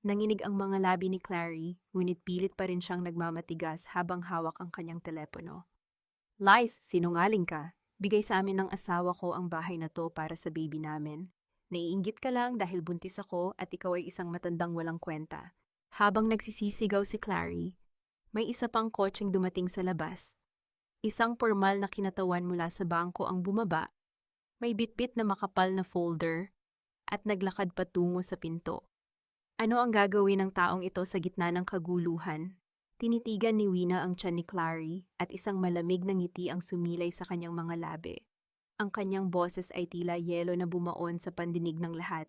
Nanginig ang mga labi ni Clary, ngunit pilit pa rin siyang nagmamatigas habang hawak ang kanyang telepono. Lies, sinungaling ka. Bigay sa amin ng asawa ko ang bahay na to para sa baby namin. Naiinggit ka lang dahil buntis ako at ikaw ay isang matandang walang kwenta. Habang nagsisisigaw si Clary, may isa pang kotseng dumating sa labas. Isang pormal na kinatawan mula sa bangko ang bumaba, may bitbit na makapal na folder, at naglakad patungo sa pinto. Ano ang gagawin ng taong ito sa gitna ng kaguluhan? Tinitigan ni Wina ang tiyan ni Clary at isang malamig na ngiti ang sumilay sa kanyang mga labi. Ang kanyang boses ay tila yelo na bumaon sa pandinig ng lahat.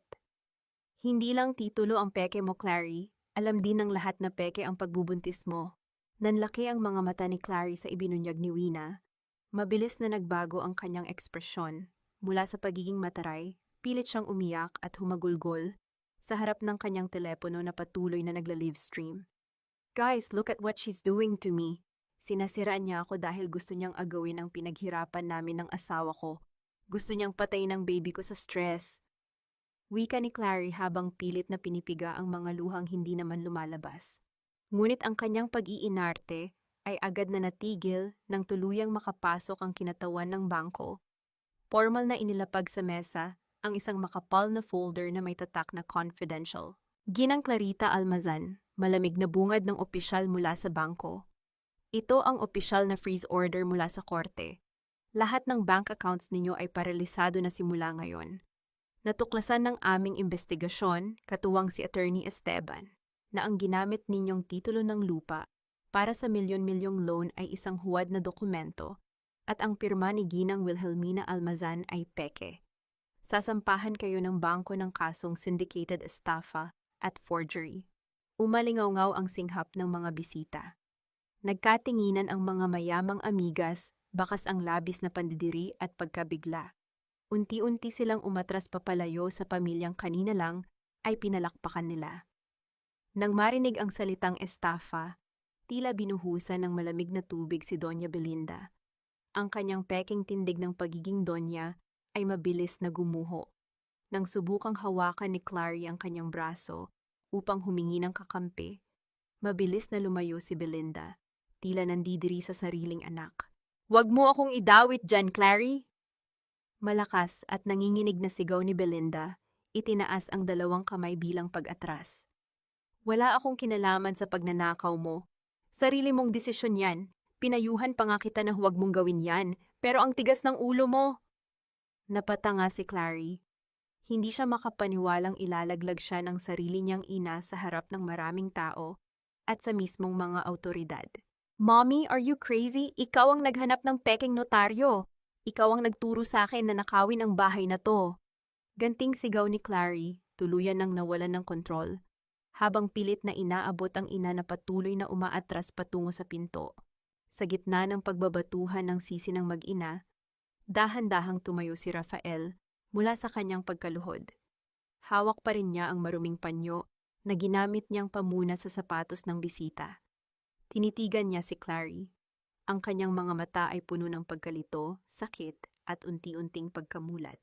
Hindi lang titulo ang peke mo, Clary. Alam din ng lahat na peke ang pagbubuntis mo. Nanlaki ang mga mata ni Clary sa ibinunyag ni Wina. Mabilis na nagbago ang kanyang ekspresyon. Mula sa pagiging mataray, pilit siyang umiyak at humagulgol sa harap ng kanyang telepono na patuloy na nagla-livestream. Guys, look at what she's doing to me. Sinasiraan niya ako dahil gusto niyang agawin ang pinaghirapan namin ng asawa ko. Gusto niyang patayin ang baby ko sa stress. Wika ni Clary habang pilit na pinipiga ang mga luhang hindi naman lumalabas. Ngunit ang kanyang pag-iinarte ay agad na natigil nang tuluyang makapasok ang kinatawan ng bangko. Formal na inilapag sa mesa ang isang makapal na folder na may tatak na confidential. Ginang Clarita Almazan, malamig na bungad ng opisyal mula sa bangko. Ito ang opisyal na freeze order mula sa korte. Lahat ng bank accounts ninyo ay paralisado na simula ngayon. Natuklasan ng aming investigasyon, katuwang si Attorney Esteban, na ang ginamit ninyong titulo ng lupa para sa milyon-milyong loan ay isang huwad na dokumento at ang pirma ni Ginang Wilhelmina Almazan ay peke. Sasampahan kayo ng bangko ng kasong syndicated estafa at forgery. Umalingaw-ngaw ang singhap ng mga bisita. Nagkatinginan ang mga mayamang amigas, bakas ang labis na pandidiri at pagkabigla. Unti-unti silang umatras papalayo sa pamilyang kanina lang ay pinalakpakan nila. Nang marinig ang salitang estafa, tila binuhusan ng malamig na tubig si Doña Belinda. Ang kanyang peking tindig ng pagiging donya ay mabilis na gumuho. Nang subukang hawakan ni Clary ang kanyang braso upang humingi ng kakampi, mabilis na lumayo si Belinda, tila nandidiri sa sariling anak. "Huwag mo akong idawit dyan, Clary!" Malakas at nanginginig na sigaw ni Belinda, itinaas ang dalawang kamay bilang pag-atras. "Wala akong kinalaman sa pagnanakaw mo. Sarili mong desisyon yan. Pinayuhan pa nga kita na huwag mong gawin yan, pero ang tigas ng ulo mo." Napatanga si Clary. Hindi siya makapaniwalang ilalaglag siya ng sarili niyang ina sa harap ng maraming tao at sa mismong mga awtoridad. "Mommy, are you crazy? Ikaw ang naghanap ng peking notaryo. Ikaw ang nagturo sa akin na nakawin ang bahay na to." Ganting sigaw ni Clary, tuluyan nang nawalan ng kontrol, habang pilit na inaabot ang ina na patuloy na umaatras patungo sa pinto. Sa gitna ng pagbabatuhan ng sisi ng mag-ina, dahan-dahang tumayo si Rafael mula sa kanyang pagkaluhod. Hawak pa rin niya ang maruming panyo na ginamit niyang pamuna sa sapatos ng bisita. Tinitigan niya si Clary. Ang kanyang mga mata ay puno ng pagkalito, sakit, at unti-unting pagkamulat.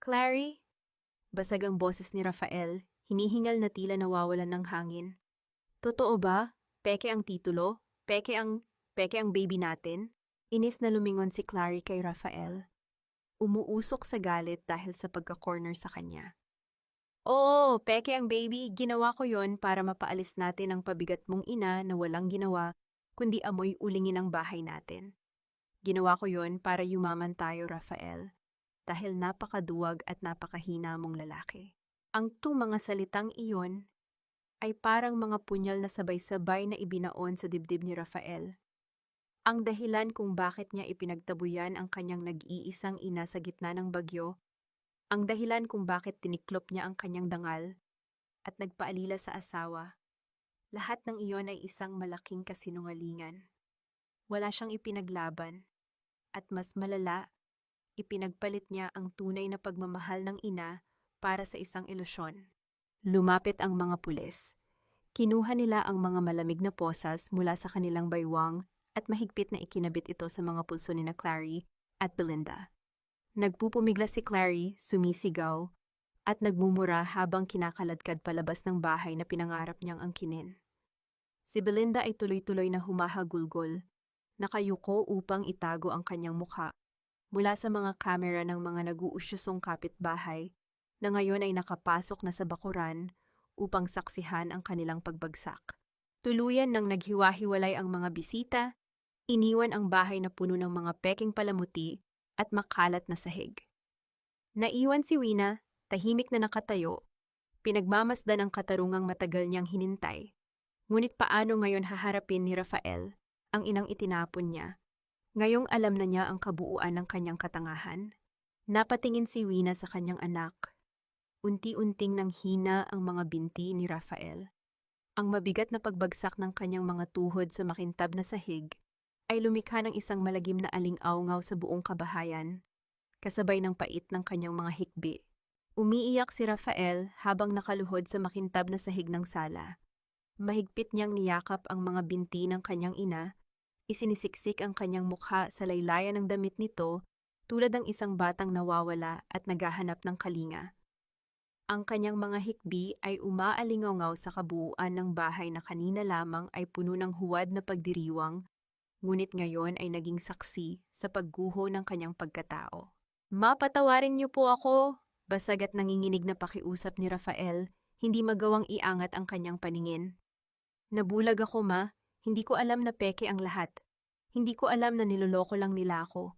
"Clary?" Basag ang boses ni Rafael, hinihingal na tila nawawalan ng hangin. "Totoo ba? Peke ang titulo? Peke ang baby natin?" Inis na lumingon si Clary kay Rafael. Umuusok sa galit dahil sa pagka-corner sa kanya. "Oo, peke ang baby. Ginawa ko yon para mapaalis natin ang pabigat mong ina na walang ginawa, kundi amoy ulingin ang bahay natin. Ginawa ko yon para yumaman tayo, Rafael, dahil napakaduwag at napakahina mong lalaki." Ang mga salitang iyon ay parang mga punyal na sabay-sabay na ibinaon sa dibdib ni Rafael. Ang dahilan kung bakit niya ipinagtabuyan ang kanyang nag-iisang ina sa gitna ng bagyo, ang dahilan kung bakit tiniklop niya ang kanyang dangal at nagpaalila sa asawa, lahat ng iyon ay isang malaking kasinungalingan. Wala siyang ipinaglaban, at mas malala, ipinagpalit niya ang tunay na pagmamahal ng ina para sa isang ilusyon. Lumapit ang mga pulis. Kinuha nila ang mga malamig na posas mula sa kanilang baywang at mahigpit na ikinabit ito sa mga pulso ni na Clary at Belinda. Nagpupumigla si Clary, sumisigaw, at nagmumura habang kinakaladkad palabas ng bahay na pinangarap niyang angkinin. Si Belinda ay tuloy-tuloy na humahagulgol, nakayuko upang itago ang kanyang mukha mula sa mga kamera ng mga nag-uusyusong kapitbahay na ngayon ay nakapasok na sa bakuran upang saksihan ang kanilang pagbagsak. Tuluyan nang naghiwa-hiwalay ang mga bisita, iniwan ang bahay na puno ng mga peking palamuti at makalat na sahig. Naiwan si Wina, tahimik na nakatayo, pinagmamasdan ang katarungang matagal niyang hinintay. Ngunit paano ngayon haharapin ni Rafael ang inang itinapon niya? Ngayong alam na niya ang kabuuan ng kanyang katangahan. Napatingin si Wina sa kanyang anak. Unti-unting nanghina ang mga binti ni Rafael. Ang mabigat na pagbagsak ng kanyang mga tuhod sa makintab na sahig ay lumikha ng isang malagim na aling-awngaw sa buong kabahayan, kasabay ng pait ng kanyang mga hikbi. Umiiyak si Rafael habang nakaluhod sa makintab na sahig ng sala. Mahigpit niyang niyakap ang mga binti ng kanyang ina, isinisiksik ang kanyang mukha sa laylayan ng damit nito tulad ng isang batang nawawala at naghahanap ng kalinga. Ang kanyang mga hikbi ay umaalingaw sa kabuuan ng bahay na kanina lamang ay puno ng huwad na pagdiriwang, ngunit ngayon ay naging saksi sa pagguho ng kanyang pagkatao. "Mapatawarin niyo po ako," basag at nanginginig na pakiusap ni Rafael, hindi magawang iangat ang kanyang paningin. "Nabulag ako, ma. Hindi ko alam na peke ang lahat. Hindi ko alam na niloloko lang nila ako.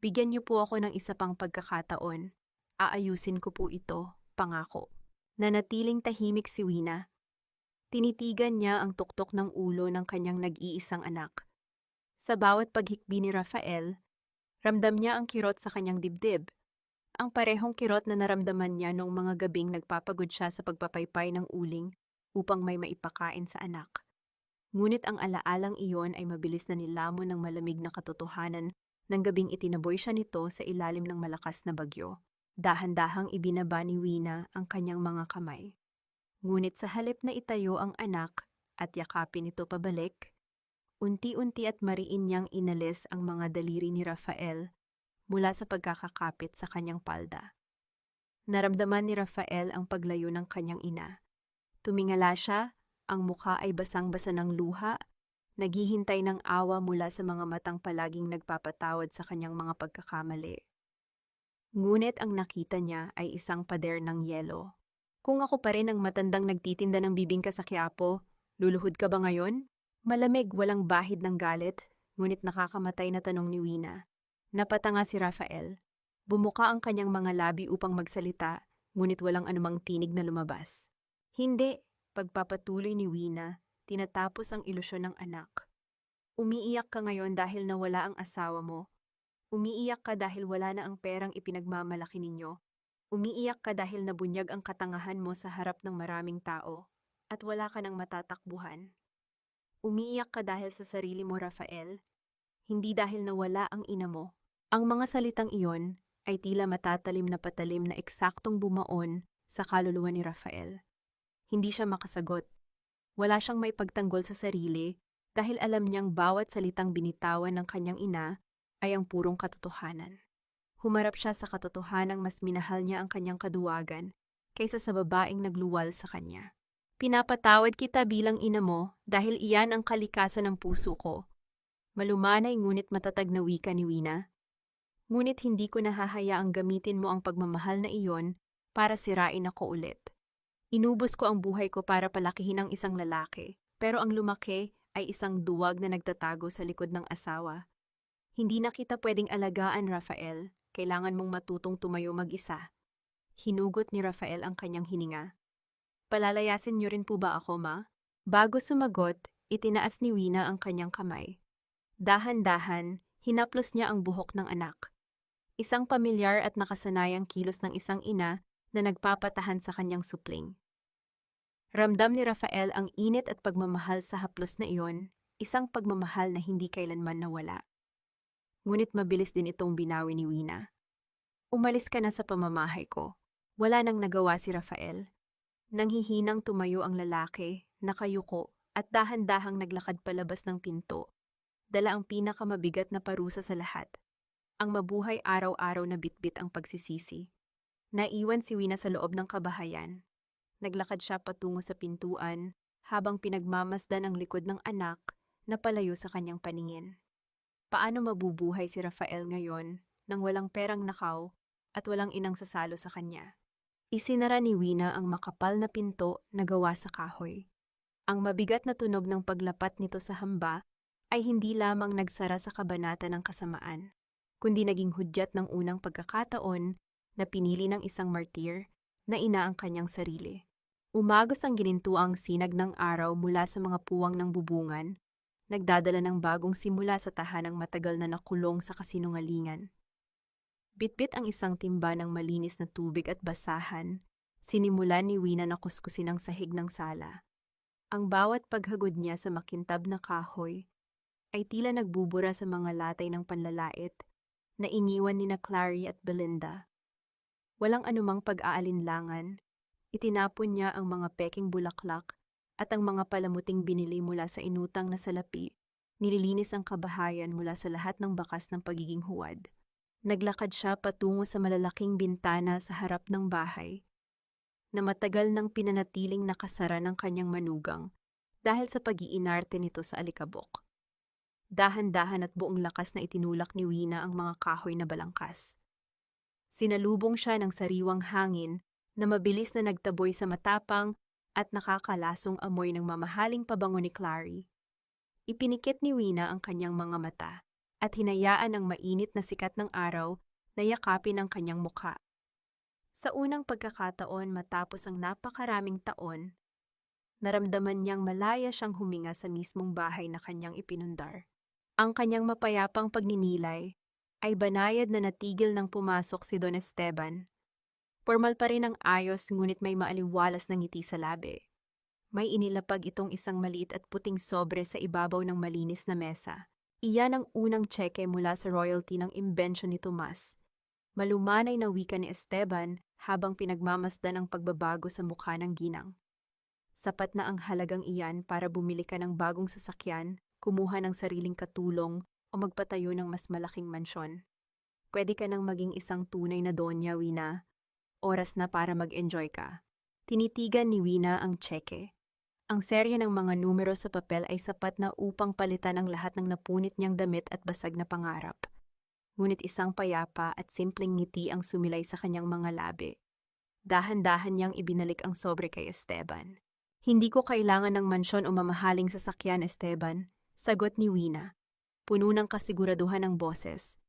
Bigyan niyo po ako ng isa pang pagkakataon. Aayusin ko po ito, pangako." Nanatiling tahimik si Wina. Tinitigan niya ang tuktok ng ulo ng kanyang nag-iisang anak. Sa bawat paghikbi ni Rafael, ramdam niya ang kirot sa kanyang dibdib. Ang parehong kirot na naramdaman niya noong mga gabing nagpapagod siya sa pagpapaypay ng uling upang may maipakain sa anak. Ngunit ang alaalang iyon ay mabilis na nilamon ng malamig na katotohanan ng gabing itinaboy siya nito sa ilalim ng malakas na bagyo. Dahan-dahang ibinaba ni Wina ang kanyang mga kamay. Ngunit sa halip na itayo ang anak at yakapin ito pabalik, unti-unti at mariin niyang inalis ang mga daliri ni Rafael mula sa pagkakakapit sa kanyang palda. Naramdaman ni Rafael ang paglayo ng kanyang ina. Tumingala siya, ang mukha ay basang-basa ng luha, naghihintay ng awa mula sa mga matang palaging nagpapatawad sa kanyang mga pagkakamali. Ngunit ang nakita niya ay isang pader ng yelo. "Kung ako pa rin ang matandang nagtitinda ng bibingka sa Quiapo, luluhod ka ba ngayon?" Malamig, walang bahid ng galit, ngunit nakakamatay na tanong ni Wina. Napatanga si Rafael. Bumuka ang kanyang mga labi upang magsalita, ngunit walang anumang tinig na lumabas. "Hindi," pagpapatuloy ni Wina, tinatapos ang ilusyon ng anak. "Umiiyak ka ngayon dahil nawala ang asawa mo. Umiiyak ka dahil wala na ang perang ipinagmamalaki ninyo. Umiiyak ka dahil nabunyag ang katangahan mo sa harap ng maraming tao, at wala ka ng matatakbuhan. Umiiyak ka dahil sa sarili mo, Rafael, hindi dahil nawala ang ina mo." Ang mga salitang iyon ay tila matatalim na patalim na eksaktong bumaon sa kaluluwa ni Rafael. Hindi siya makasagot. Wala siyang maipagtanggol sa sarili dahil alam niyang bawat salitang binitawan ng kanyang ina ay ang purong katotohanan. Humarap siya sa katotohanang mas minahal niya ang kanyang kaduwagan kaysa sa babaeng nagluwal sa kanya. "Pinapatawad kita bilang ina mo dahil iyan ang kalikasan ng puso ko." Malumanay ngunit matatag na wika ni Wina. "Ngunit hindi ko nahahayaang gamitin mo ang pagmamahal na iyon para sirain ako ulit. Inubos ko ang buhay ko para palakihin ang isang lalaki, pero ang lumaki ay isang duwag na nagtatago sa likod ng asawa. Hindi na kita pwedeng alagaan, Rafael. Kailangan mong matutong tumayo mag-isa." Hinugot ni Rafael ang kanyang hininga. "Palalayasin niyo rin po ba ako, ma?" Bago sumagot, itinaas ni Wina ang kanyang kamay. Dahan-dahan, hinaplos niya ang buhok ng anak. Isang pamilyar at nakasanayang kilos ng isang ina na nagpapatahan sa kanyang supling. Ramdam ni Rafael ang init at pagmamahal sa haplos na iyon, isang pagmamahal na hindi kailanman nawala. Ngunit mabilis din itong binawi ni Wina. Umalis ka na sa pamamahay ko. Wala nang nagawa si Rafael. Nanghihinang tumayo ang lalaki, nakayuko, at dahan-dahang naglakad palabas ng pinto. Dala ang pinakamabigat na parusa sa lahat. Ang mabuhay araw-araw na bitbit ang pagsisisi. Naiwan si Wina sa loob ng kabahayan. Naglakad siya patungo sa pintuan habang pinagmamasdan ang likod ng anak na palayo sa kanyang paningin. Paano mabubuhay si Rafael ngayon nang walang perang nakaw at walang inang sasalo sa kanya? Isinara ni Wina ang makapal na pinto na gawa sa kahoy. Ang mabigat na tunog ng paglapat nito sa hamba ay hindi lamang nagsara sa kabanata ng kasamaan, kundi naging hudyat ng unang pagkakataon na pinili ng isang martir na ina ang kanyang sarili. Umagos ang ginintuang sinag ng araw mula sa mga puwang ng bubungan, nagdadala ng bagong simula sa tahanang matagal na nakulong sa kasinungalingan. Bitbit ang isang timba ng malinis na tubig at basahan, sinimulan ni Wina na kuskusin ang sahig ng sala. Ang bawat paghagod niya sa makintab na kahoy ay tila nagbubura sa mga latay ng panlalait na iniwan ni na Clary at Belinda. Walang anumang pag-aalinlangan, itinapon niya ang mga peking bulaklak at ang mga palamuting binili mula sa inutang na salapi, nililinis ang kabahayan mula sa lahat ng bakas ng pagiging huwad. Naglakad siya patungo sa malalaking bintana sa harap ng bahay, na matagal nang pinanatiling nakasara ng kanyang manugang dahil sa pag-iinarte nito sa alikabok. Dahan-dahan at buong lakas na itinulak ni Wina ang mga kahoy na balangkas. Sinalubong siya ng sariwang hangin na mabilis na nagtaboy sa matapang at nakakalasong amoy ng mamahaling pabango ni Clary. Ipinikit ni Wina ang kanyang mga mata at hinayaan ang mainit na sikat ng araw na yakapin ang kanyang mukha. Sa unang pagkakataon matapos ang napakaraming taon, naramdaman niyang malaya siyang huminga sa mismong bahay na kanyang ipinundar. Ang kanyang mapayapang pagninilay ay banayad na natigil nang pumasok si Don Esteban. Formal pa rin ang ayos ngunit may maaliwalas na ngiti sa labi. May inilapag itong isang maliit at puting sobre sa ibabaw ng malinis na mesa. Iyan ang unang tseke mula sa royalty ng imbensyon ni Tomas. Malumanay na wika ni Esteban habang pinagmamasdan ang pagbabago sa mukha ng ginang. Sapat na ang halagang iyan para bumili ka ng bagong sasakyan, kumuha ng sariling katulong o magpatayo ng mas malaking mansyon. Pwede ka nang maging isang tunay na donya, Wina. Oras na para mag-enjoy ka. Tinitigan ni Wina ang tseke. Ang serya ng mga numero sa papel ay sapat na upang palitan ang lahat ng napunit niyang damit at basag na pangarap. Ngunit isang payapa at simpleng ngiti ang sumilay sa kanyang mga labi. Dahan-dahan niyang ibinalik ang sobre kay Esteban. Hindi ko kailangan ng mansyon o mamahaling sasakyan, Esteban, sagot ni Wina, puno ng kasiguraduhan ng boses.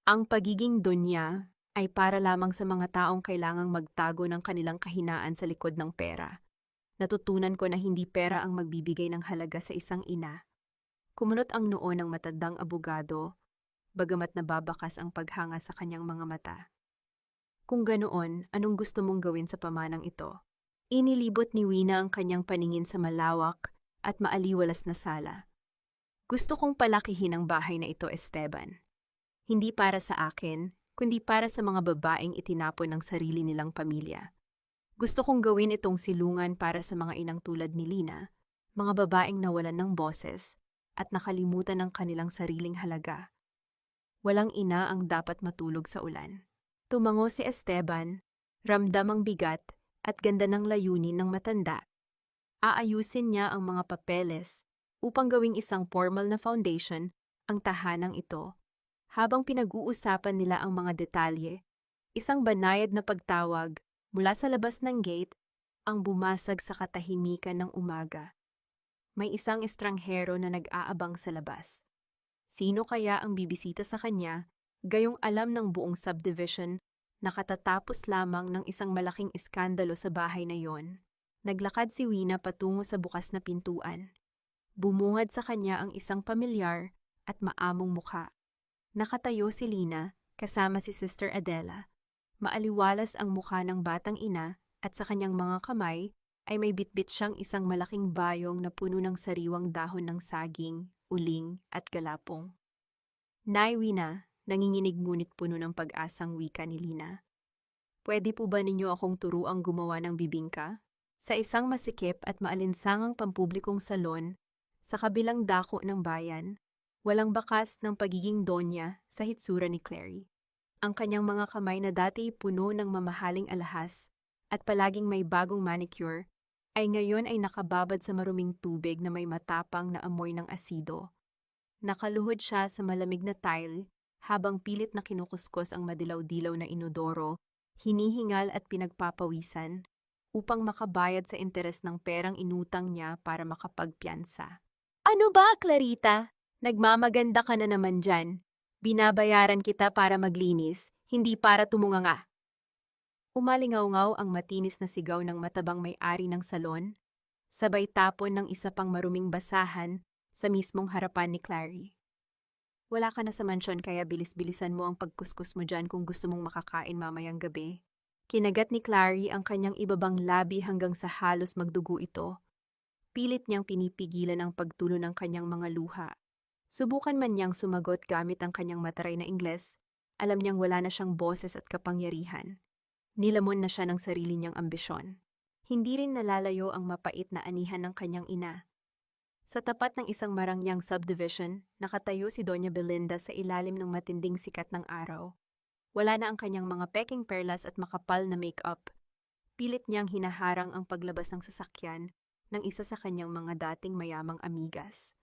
Ang pagiging donya ay para lamang sa mga taong kailangang magtago ng kanilang kahinaan sa likod ng pera. Natutunan ko na hindi pera ang magbibigay ng halaga sa isang ina. Kumunot ang noo ng matandang abogado, bagamat nababakas ang paghanga sa kanyang mga mata. Kung ganoon, anong gusto mong gawin sa pamanang ito? Inilibot ni Wina ang kanyang paningin sa malawak at maaliwalas na sala. Gusto kong palakihin ang bahay na ito, Esteban. Hindi para sa akin, kundi para sa mga babaeng itinapon ng sarili nilang pamilya. Gusto kong gawin itong silungan para sa mga inang tulad ni Lina, mga babaeng nawalan ng boses at nakalimutan ng kanilang sariling halaga. Walang ina ang dapat matulog sa ulan. Tumango si Esteban, ramdam ang bigat at ganda ng layunin ng matanda. Aayusin niya ang mga papeles upang gawing isang formal na foundation ang tahanang ito. Habang pinag-uusapan nila ang mga detalye, isang banayad na pagtawag mula sa labas ng gate ang bumasag sa katahimikan ng umaga. May isang estranghero na nag-aabang sa labas. Sino kaya ang bibisita sa kanya, gayong alam ng buong subdivision na katatapos lamang ng isang malaking iskandalo sa bahay na yon? Naglakad si Wina patungo sa bukas na pintuan. Bumungad sa kanya ang isang pamilyar at maamong mukha. Nakatayo si Lina kasama si Sister Adela. Maaliwalas ang mukha ng batang ina at sa kanyang mga kamay ay may bitbit siyang isang malaking bayong na puno ng sariwang dahon ng saging, uling at galapong. Nay Wina, nanginginig ngunit puno ng pag-asang wika ni Lina. Pwede po ba ninyo akong turuang gumawa ng bibingka? Sa isang masikip at maalinsangang pampublikong salon, sa kabilang dako ng bayan, walang bakas ng pagiging donya sa hitsura ni Clary. Ang kanyang mga kamay na dati puno ng mamahaling alahas at palaging may bagong manicure, ay ngayon ay nakababad sa maruming tubig na may matapang na amoy ng asido. Nakaluhod siya sa malamig na tile habang pilit na kinukuskus ang madilaw-dilaw na inodoro, hinihingal at pinagpapawisan upang makabayad sa interes ng perang inutang niya para makapagpiyansa. Ano ba, Clarita? Nagmamaganda ka na naman dyan. Binabayaran kita para maglinis, hindi para tumunganga. Umalingaw-ngaw ang matinis na sigaw ng matabang may-ari ng salon, sabay tapon ng isa pang maruming basahan sa mismong harapan ni Clary. Wala ka na sa mansyon kaya bilis-bilisan mo ang pagkuskus mo dyan kung gusto mong makakain mamayang gabi. Kinagat ni Clary ang kanyang ibabang labi hanggang sa halos magdugo ito. Pilit niyang pinipigilan ang pagtulo ng kanyang mga luha. Subukan man niyang sumagot gamit ang kanyang mataray na Ingles, alam niyang wala na siyang boses at kapangyarihan. Nilamon na siya ng sarili niyang ambisyon. Hindi rin nalalayo ang mapait na anihan ng kanyang ina. Sa tapat ng isang marangyang subdivision, nakatayo si Doña Belinda sa ilalim ng matinding sikat ng araw. Wala na ang kanyang mga peking perlas at makapal na make-up. Pilit niyang hinaharang ang paglabas ng sasakyan ng isa sa kanyang mga dating mayamang amigas.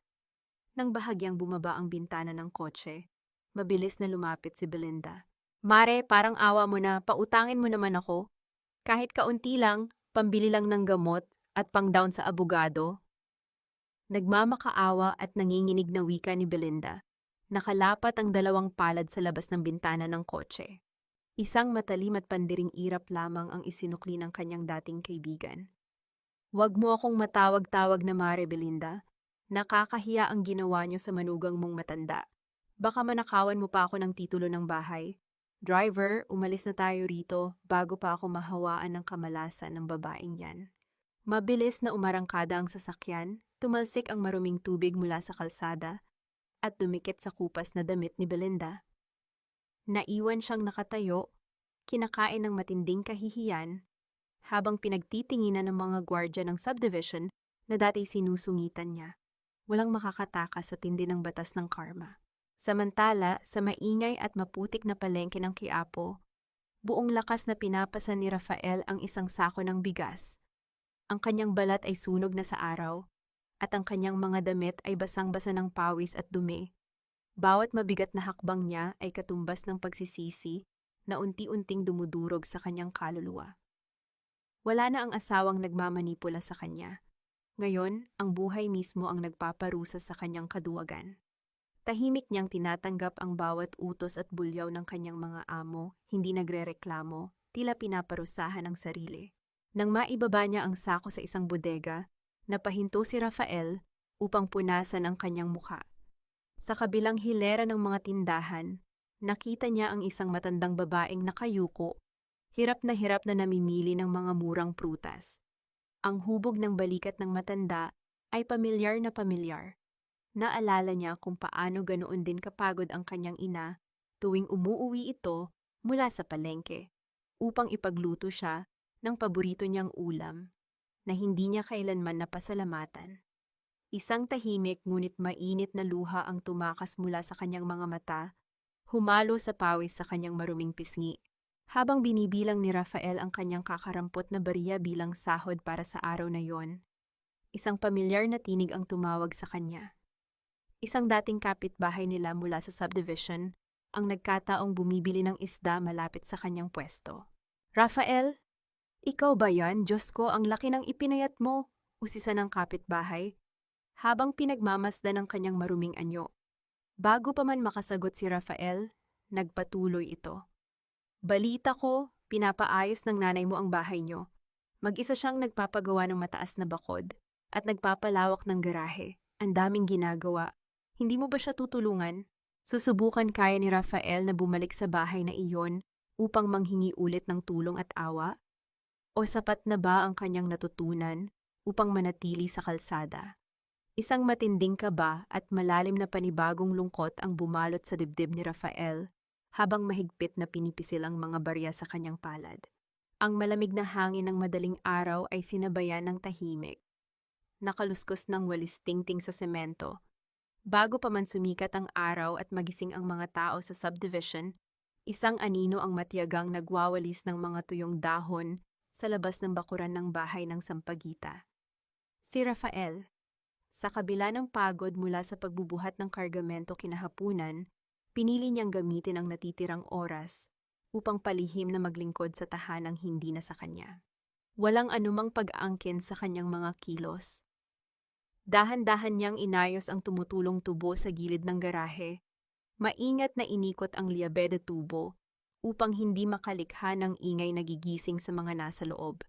Nang bahagyang bumaba ang bintana ng kotse, mabilis na lumapit si Belinda. Mare, parang awa mo na, pautangin mo naman ako. Kahit kaunti lang, pambili lang ng gamot at pang-down sa abogado. Nagmamakaawa at nanginginig na wika ni Belinda. Nakalapat ang dalawang palad sa labas ng bintana ng kotse. Isang matalim at pandiring irap lamang ang isinukli ng kanyang dating kaibigan. Huwag mo akong matawag-tawag na Mare, Belinda. Nakakahiya ang ginawa niyo sa manugang mong matanda. Baka manakawan mo pa ako ng titulo ng bahay. Driver, umalis na tayo rito bago pa ako mahawaan ng kamalasan ng babaeng yan. Mabilis na umarangkada ang sasakyan, tumalsik ang maruming tubig mula sa kalsada, at dumikit sa kupas na damit ni Belinda. Naiwan siyang nakatayo, kinakain ng matinding kahihiyan, habang pinagtitinginan ng mga gwardya ng subdivision na dati sinusungitan niya. Walang makakatakas sa tindi ng batas ng karma. Samantala, sa maingay at maputik na palengke ng Quiapo, buong lakas na pinapasa ni Rafael ang isang sako ng bigas. Ang kanyang balat ay sunog na sa araw, at ang kanyang mga damit ay basang-basa ng pawis at dumi. Bawat mabigat na hakbang niya ay katumbas ng pagsisisi na unti-unting dumudurog sa kanyang kaluluwa. Wala na ang asawang nagmamanipula sa kanya. Ngayon, ang buhay mismo ang nagpaparusa sa kanyang kaduwagan. Tahimik niyang tinatanggap ang bawat utos at bulyaw ng kanyang mga amo, hindi nagrereklamo, tila pinaparusahan ang sarili. Nang maibaba niya ang sako sa isang bodega, napahinto si Rafael upang punasan ang kanyang mukha. Sa kabilang hilera ng mga tindahan, nakita niya ang isang matandang babaeng nakayuko, hirap na namimili ng mga murang prutas. Ang hubog ng balikat ng matanda ay pamilyar na pamilyar. Naalala niya kung paano ganoon din kapagod ang kanyang ina tuwing umuuwi ito mula sa palengke upang ipagluto siya ng paborito niyang ulam na hindi niya kailanman napasalamatan. Isang tahimik ngunit mainit na luha ang tumakas mula sa kanyang mga mata, humalo sa pawis sa kanyang maruming pisngi. Habang binibilang ni Rafael ang kanyang kakarampot na bariya bilang sahod para sa araw na yon, isang pamilyar na tinig ang tumawag sa kanya. Isang dating kapitbahay nila mula sa subdivision ang nagkataong bumibili ng isda malapit sa kanyang pwesto. Rafael, ikaw ba yan? Diyos ko, ang laki ng ipinayat mo, usisa ng kapitbahay, habang pinagmamasdan ng kanyang maruming anyo. Bago pa man makasagot si Rafael, nagpatuloy ito. Balita ko, pinapaayos ng nanay mo ang bahay niyo. Mag-isa siyang nagpapagawa ng mataas na bakod at nagpapalawak ng garahe. Ang daming ginagawa. Hindi mo ba siya tutulungan? Susubukan kaya ni Rafael na bumalik sa bahay na iyon upang manghingi ulit ng tulong at awa? O sapat na ba ang kanyang natutunan upang manatili sa kalsada? Isang matinding kaba at malalim na panibagong lungkot ang bumalot sa dibdib ni Rafael habang mahigpit na pinipisil ang mga barya sa kanyang palad. Ang malamig na hangin ng madaling araw ay sinabayan ng tahimik. Nakaluskos ng walis tingting sa semento. Bago pa man sumikat ang araw at magising ang mga tao sa subdivision, isang anino ang matiyagang nagwawalis ng mga tuyong dahon sa labas ng bakuran ng bahay ng Sampaguita. Si Rafael, sa kabila ng pagod mula sa pagbubuhat ng kargamento kinahapunan, pinili niyang gamitin ang natitirang oras upang palihim na maglingkod sa tahanang hindi na sa kanya. Walang anumang pag-aangkin sa kanyang mga kilos. Dahan-dahan niyang inayos ang tumutulong tubo sa gilid ng garahe. Maingat na inikot ang liabe de tubo upang hindi makalikha ng ingay na gigising sa mga nasa loob.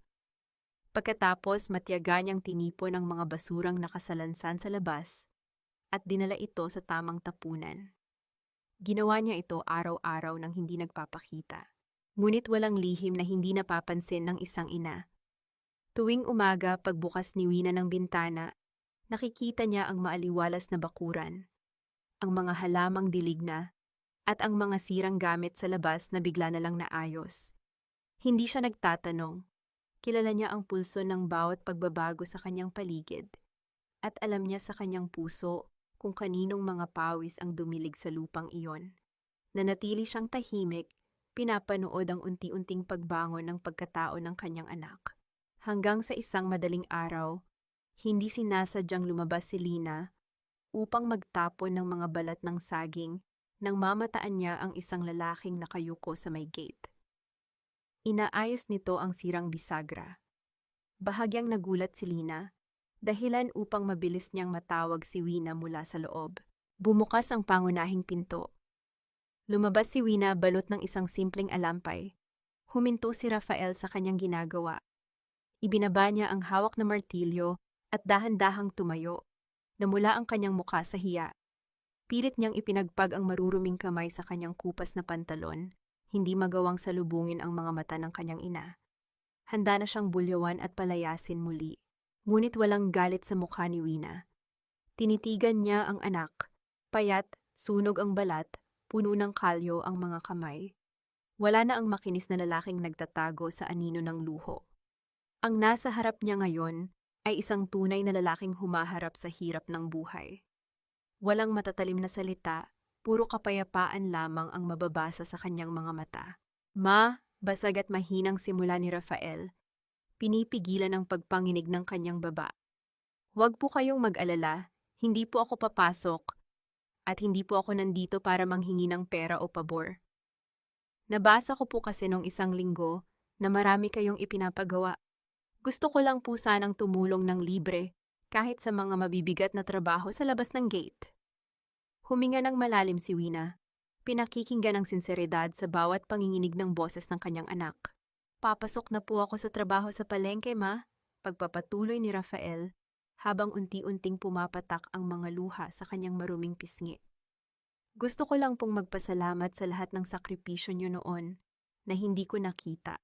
Pagkatapos matiyaga niyang tinipon ang mga basurang nakasalansan sa labas at dinala ito sa tamang tapunan. Ginawa niya ito araw-araw nang hindi nagpapakita. Ngunit walang lihim na hindi napapansin ng isang ina. Tuwing umaga pagbukas ni Wina ng bintana, nakikita niya ang maaliwalas na bakuran, ang mga halamang dilig na, at ang mga sirang gamit sa labas na bigla na lang naayos. Hindi siya nagtatanong. Kilala niya ang pulso ng bawat pagbabago sa kanyang paligid. At alam niya sa kanyang puso kung kaninong mga pawis ang dumilig sa lupang iyon. Nanatili siyang tahimik, pinapanood ang unti-unting pagbangon ng pagkatao ng kanyang anak. Hanggang sa isang madaling araw, hindi sinasadyang lumabas si Lina upang magtapon ng mga balat ng saging nang mamataan niya ang isang lalaking nakayuko sa may gate. Inaayos nito ang sirang bisagra. Bahagyang nagulat si Lina, dahilan upang mabilis niyang matawag si Wina mula sa loob. Bumukas ang pangunahing pinto. Lumabas si Wina balot ng isang simpleng alampay. Huminto si Rafael sa kanyang ginagawa. Ibinaba niya ang hawak na martilyo at dahan-dahang tumayo. Namula ang kanyang mukha sa hiya. Pilit niyang ipinagpag ang maruruming kamay sa kanyang kupas na pantalon, hindi magawang salubungin ang mga mata ng kanyang ina. Handa na siyang bulyawan at palayasin muli. Ngunit walang galit sa mukha ni Wina. Tinitigan niya ang anak. Payat, sunog ang balat, puno ng kalyo ang mga kamay. Wala na ang makinis na lalaking nagtatago sa anino ng luho. Ang nasa harap niya ngayon ay isang tunay na lalaking humaharap sa hirap ng buhay. Walang matatalim na salita, puro kapayapaan lamang ang mababasa sa kanyang mga mata. Basag at mahinang simula ni Rafael. Pinipigilan ang pagpanginig ng kanyang baba. Huwag po kayong mag-alala, hindi po ako papasok, at hindi po ako nandito para manghingi ng pera o pabor. Nabasa ko po kasi nung isang linggo na marami kayong ipinapagawa. Gusto ko lang po sanang tumulong ng libre, kahit sa mga mabibigat na trabaho sa labas ng gate. Huminga ng malalim si Wina, pinakikinggan ang sinseridad sa bawat panginginig ng boses ng kanyang anak. Papasok na po ako sa trabaho sa palengke, ma, pagpapatuloy ni Rafael, habang unti-unting pumapatak ang mga luha sa kanyang maruming pisngi. Gusto ko lang pong magpasalamat sa lahat ng sakripisyo niyo noon na hindi ko nakita.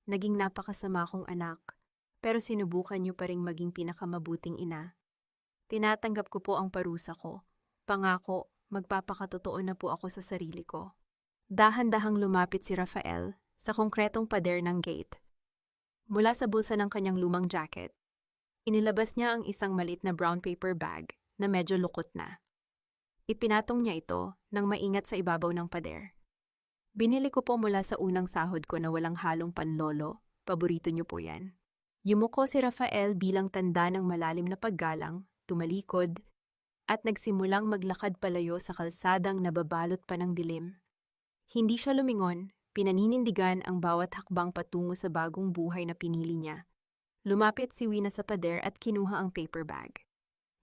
Naging napakasama kong anak, pero sinubukan niyo pa ring maging pinakamabuting ina. Tinatanggap ko po ang parusa ko. Pangako, magpapakatotoo na po ako sa sarili ko. Dahan-dahang lumapit si Rafael sa konkretong pader ng gate. Mula sa bulsa ng kanyang lumang jacket, inilabas niya ang isang maliit na brown paper bag na medyo lukot na. Ipinatong niya ito nang maingat sa ibabaw ng pader. Binili ko po mula sa unang sahod ko na walang halong panlolo. Paborito niyo po yan. Yumuko si Rafael bilang tanda ng malalim na paggalang, tumalikod, at nagsimulang maglakad palayo sa kalsadang nababalot pa ng dilim. Hindi siya lumingon. Pinaninindigan ang bawat hakbang patungo sa bagong buhay na pinili niya. Lumapit si Wina sa pader at kinuha ang paper bag.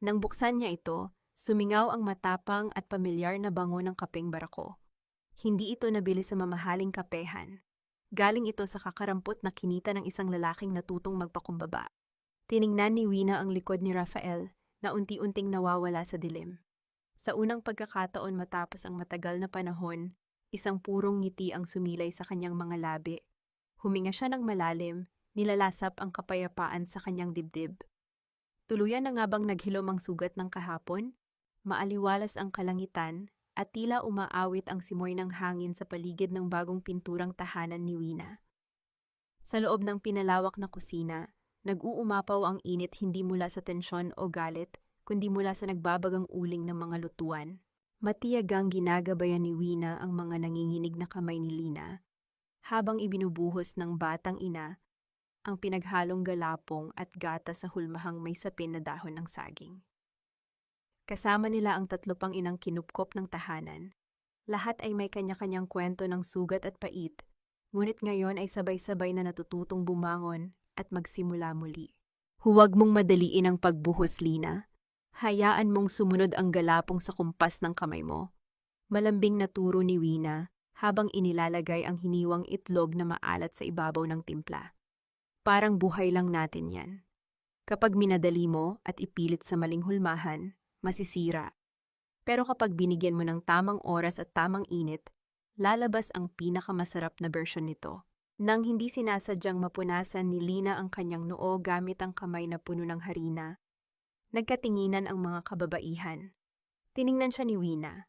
Nang buksan niya ito, sumingaw ang matapang at pamilyar na bango ng kapeng barako. Hindi ito nabili sa mamahaling kapehan. Galing ito sa kakarampot na kinita ng isang lalaking natutong magpakumbaba. Tiningnan ni Wina ang likod ni Rafael na unti-unting nawawala sa dilim. Sa unang pagkakataon matapos ang matagal na panahon, isang purong ngiti ang sumilay sa kanyang mga labi. Huminga siya ng malalim, nilalasap ang kapayapaan sa kanyang dibdib. Tuluyan na nga bang naghilom ang sugat ng kahapon? Maaliwalas ang kalangitan at tila umaawit ang simoy ng hangin sa paligid ng bagong pinturang tahanan ni Wina. Sa loob ng pinalawak na kusina, nag-uumapaw ang init hindi mula sa tensyon o galit, kundi mula sa nagbabagang uling ng mga lutuan. Matiyagang ginagabayan ni Wina ang mga nanginginig na kamay ni Lina, habang ibinubuhos ng batang ina ang pinaghalong galapong at gata sa hulmahang may sapin na dahon ng saging. Kasama nila ang 3 pang inang kinupkop ng tahanan. Lahat ay may kanya-kanyang kwento ng sugat at pait, ngunit ngayon ay sabay-sabay na natututong bumangon at magsimula muli. Huwag mong madaliin ang pagbuhos, Lina. Hayaan mong sumunod ang galapong sa kumpas ng kamay mo. Malambing na turo ni Wina habang inilalagay ang hiniwang itlog na maalat sa ibabaw ng timpla. Parang buhay lang natin yan. Kapag minadali mo at ipilit sa maling hulmahan, masisira. Pero kapag binigyan mo ng tamang oras at tamang init, lalabas ang pinakamasarap na bersyon nito. Nang hindi sinasadyang mapunasan ni Lina ang kanyang noo gamit ang kamay na puno ng harina, nagkatinginan ang mga kababaihan. Tiningnan siya ni Wina.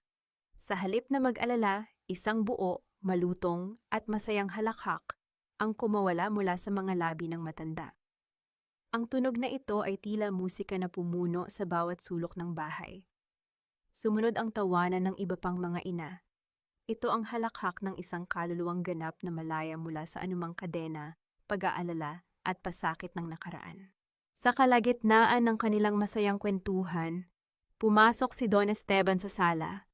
Sa halip na mag-alala, isang buo, malutong at masayang halakhak ang kumawala mula sa mga labi ng matanda. Ang tunog na ito ay tila musika na pumuno sa bawat sulok ng bahay. Sumunod ang tawanan ng iba pang mga ina. Ito ang halakhak ng isang kaluluwang ganap na malaya mula sa anumang kadena, pag-aalala at pasakit ng nakaraan. Sa kalagitnaan ng kanilang masayang kwentuhan, pumasok si Don Esteban sa sala.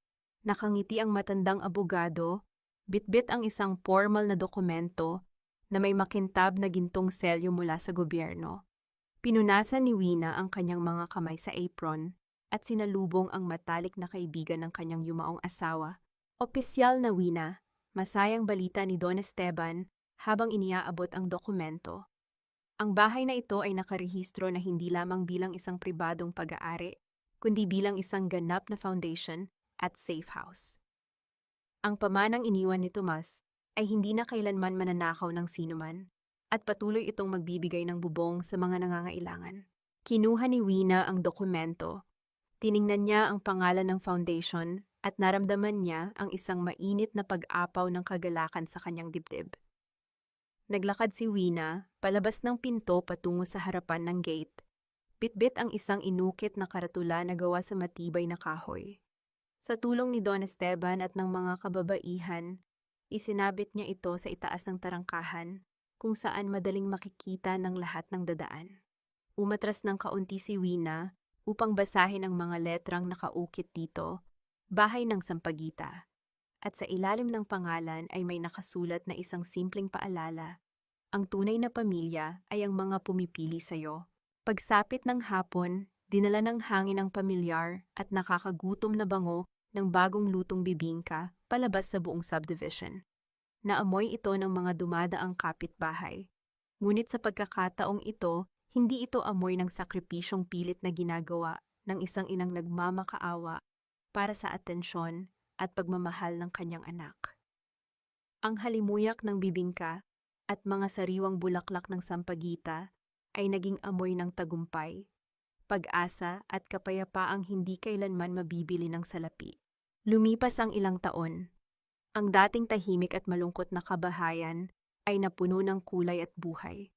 Nakangiti ang matandang abogado, bitbit ang isang formal na dokumento na may makintab na gintong selyo mula sa gobyerno. Pinunasan ni Wina ang kanyang mga kamay sa apron at sinalubong ang matalik na kaibigan ng kanyang yumaong asawa. Opisyal na Wina, masayang balita ni Don Esteban habang iniaabot ang dokumento. Ang bahay na ito ay nakarehistro na hindi lamang bilang isang pribadong pag-aari, kundi bilang isang ganap na foundation at safe house. Ang pamanang iniwan ni Tomas ay hindi na kailanman mananakaw ng sinuman at patuloy itong magbibigay ng bubong sa mga nangangailangan. Kinuha ni Wina ang dokumento, tiningnan niya ang pangalan ng foundation at naramdaman niya ang isang mainit na pag-apaw ng kagalakan sa kanyang dibdib. Naglakad si Wina palabas ng pinto patungo sa harapan ng gate. Bitbit ang isang inukit na karatula na gawa sa matibay na kahoy. Sa tulong ni Don Esteban at ng mga kababaihan, isinabit niya ito sa itaas ng tarangkahan kung saan madaling makikita ng lahat ng dadaan. Umatras ng kaunti si Wina upang basahin ang mga letrang nakaukit dito, Bahay ng Sampaguita. At sa ilalim ng pangalan ay may nakasulat na isang simpleng paalala. Ang tunay na pamilya ay ang mga pumipili sa'yo. Pagsapit ng hapon, dinala ng hangin ang pamilyar at nakakagutom na bango ng bagong lutong bibingka palabas sa buong subdivision. Naamoy ito ng mga dumadaang kapitbahay. Ngunit sa pagkakataong ito, hindi ito amoy ng sakripisyong pilit na ginagawa ng isang inang nagmamakaawa para sa atensyon at pagmamahal ng kanyang anak. Ang halimuyak ng bibingka at mga sariwang bulaklak ng sampagita ay naging amoy ng tagumpay, pag-asa at kapayapaang hindi kailanman mabibili ng salapi. Lumipas ang ilang taon. Ang dating tahimik at malungkot na kabahayan ay napuno ng kulay at buhay.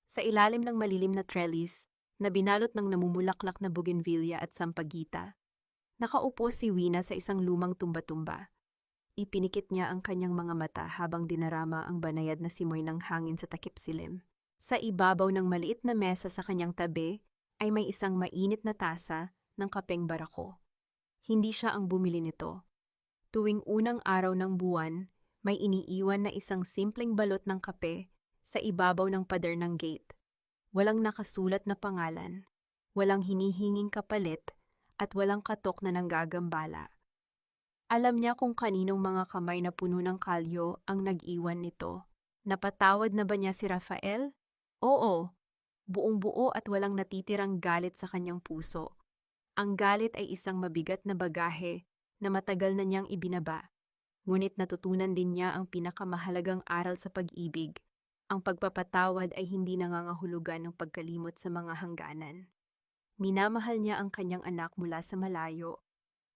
Sa ilalim ng malilim na trellis na binalot ng namumulaklak na bougainvillea at sampagita, nakaupo si Wina sa isang lumang tumba-tumba. Ipinikit niya ang kanyang mga mata habang dinarama ang banayad na simoy ng hangin sa takip silim. Sa ibabaw ng maliit na mesa sa kanyang tabi ay may isang mainit na tasa ng kapeng barako. Hindi siya ang bumili nito. Tuwing unang araw ng buwan, may iniiwan na isang simpleng balot ng kape sa ibabaw ng pader ng gate. Walang nakasulat na pangalan, walang hinihinging kapalit, at walang katok na nanggagambala. Alam niya kung kaninong mga kamay na puno ng kalyo ang nag-iwan nito. Napatawad na ba niya si Rafael? Oo, buong-buo at walang natitirang galit sa kanyang puso. Ang galit ay isang mabigat na bagahe na matagal na niyang ibinaba. Ngunit natutunan din niya ang pinakamahalagang aral sa pag-ibig. Ang pagpapatawad ay hindi nangangahulugan ng pagkalimot sa mga hangganan. Minamahal niya ang kanyang anak mula sa malayo.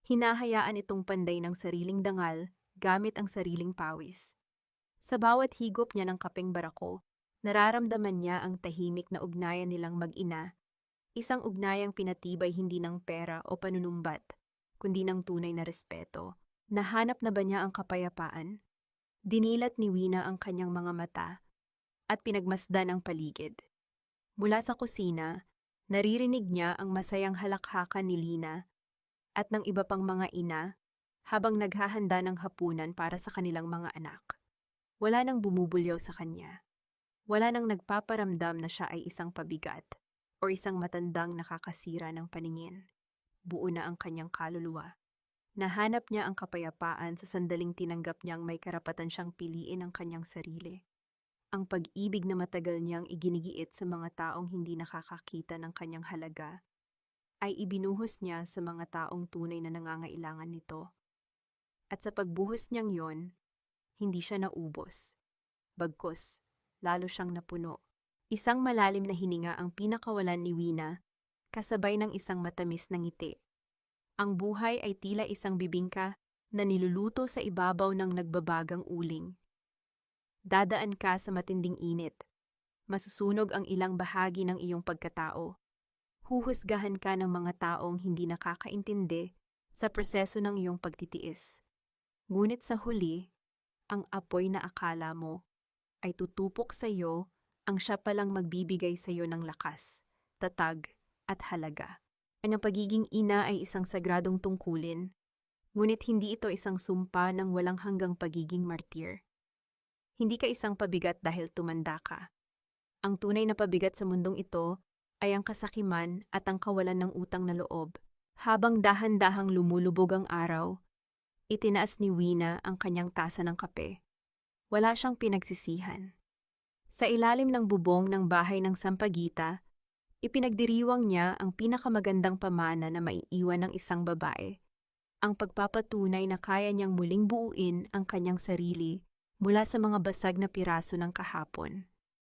Hinahayaan itong panday ng sariling dangal gamit ang sariling pawis. Sa bawat higop niya ng kapeng barako, nararamdaman niya ang tahimik na ugnayan nilang mag-ina, isang ugnayang pinatibay hindi ng pera o panunumbat, kundi ng tunay na respeto. Nahanap na ba niya ang kapayapaan? Dinilat ni Wina ang kanyang mga mata at pinagmasdan ang paligid. Mula sa kusina, naririnig niya ang masayang halakhakan ni Lina at ng iba pang mga ina habang naghahanda ng hapunan para sa kanilang mga anak. Wala nang bumubulyaw sa kanya. Wala nang nagpaparamdam na siya ay isang pabigat o isang matandang nakakasira ng paningin. Buo na ang kanyang kaluluwa. Nahanap niya ang kapayapaan sa sandaling tinanggap niyang may karapatan siyang piliin ang kanyang sarili. Ang pag-ibig na matagal niyang iginigiit sa mga taong hindi nakakakita ng kanyang halaga ay ibinuhos niya sa mga taong tunay na nangangailangan nito. At sa pagbuhos niyang yon, hindi siya naubos. Bagkus, lalo siyang napuno. Isang malalim na hininga ang pinakawalan ni Wina, kasabay ng isang matamis na ngiti. Ang buhay ay tila isang bibingka na niluluto sa ibabaw ng nagbabagang uling. Dadaan ka sa matinding init. Masusunog ang ilang bahagi ng iyong pagkatao. Huhusgahan ka ng mga taong hindi nakakaintindi sa proseso ng iyong pagtitiis. Ngunit sa huli, ang apoy na akala mo ay tutupok sa iyo ang siya palang magbibigay sa iyo ng lakas, tatag at halaga. Ang pagiging ina ay isang sagradong tungkulin, ngunit hindi ito isang sumpa ng walang hanggang pagiging martir. Hindi ka isang pabigat dahil tumanda ka. Ang tunay na pabigat sa mundong ito ay ang kasakiman at ang kawalan ng utang na loob. Habang dahan-dahang lumulubog ang araw, itinaas ni Wina ang kanyang tasa ng kape. Wala siyang pinagsisihan. Sa ilalim ng bubong ng bahay ng Sampaguita, ipinagdiriwang niya ang pinakamagandang pamana na maiiwan ng isang babae. Ang pagpapatunay na kaya niyang muling buuin ang kanyang sarili mula sa mga basag na piraso ng kahapon.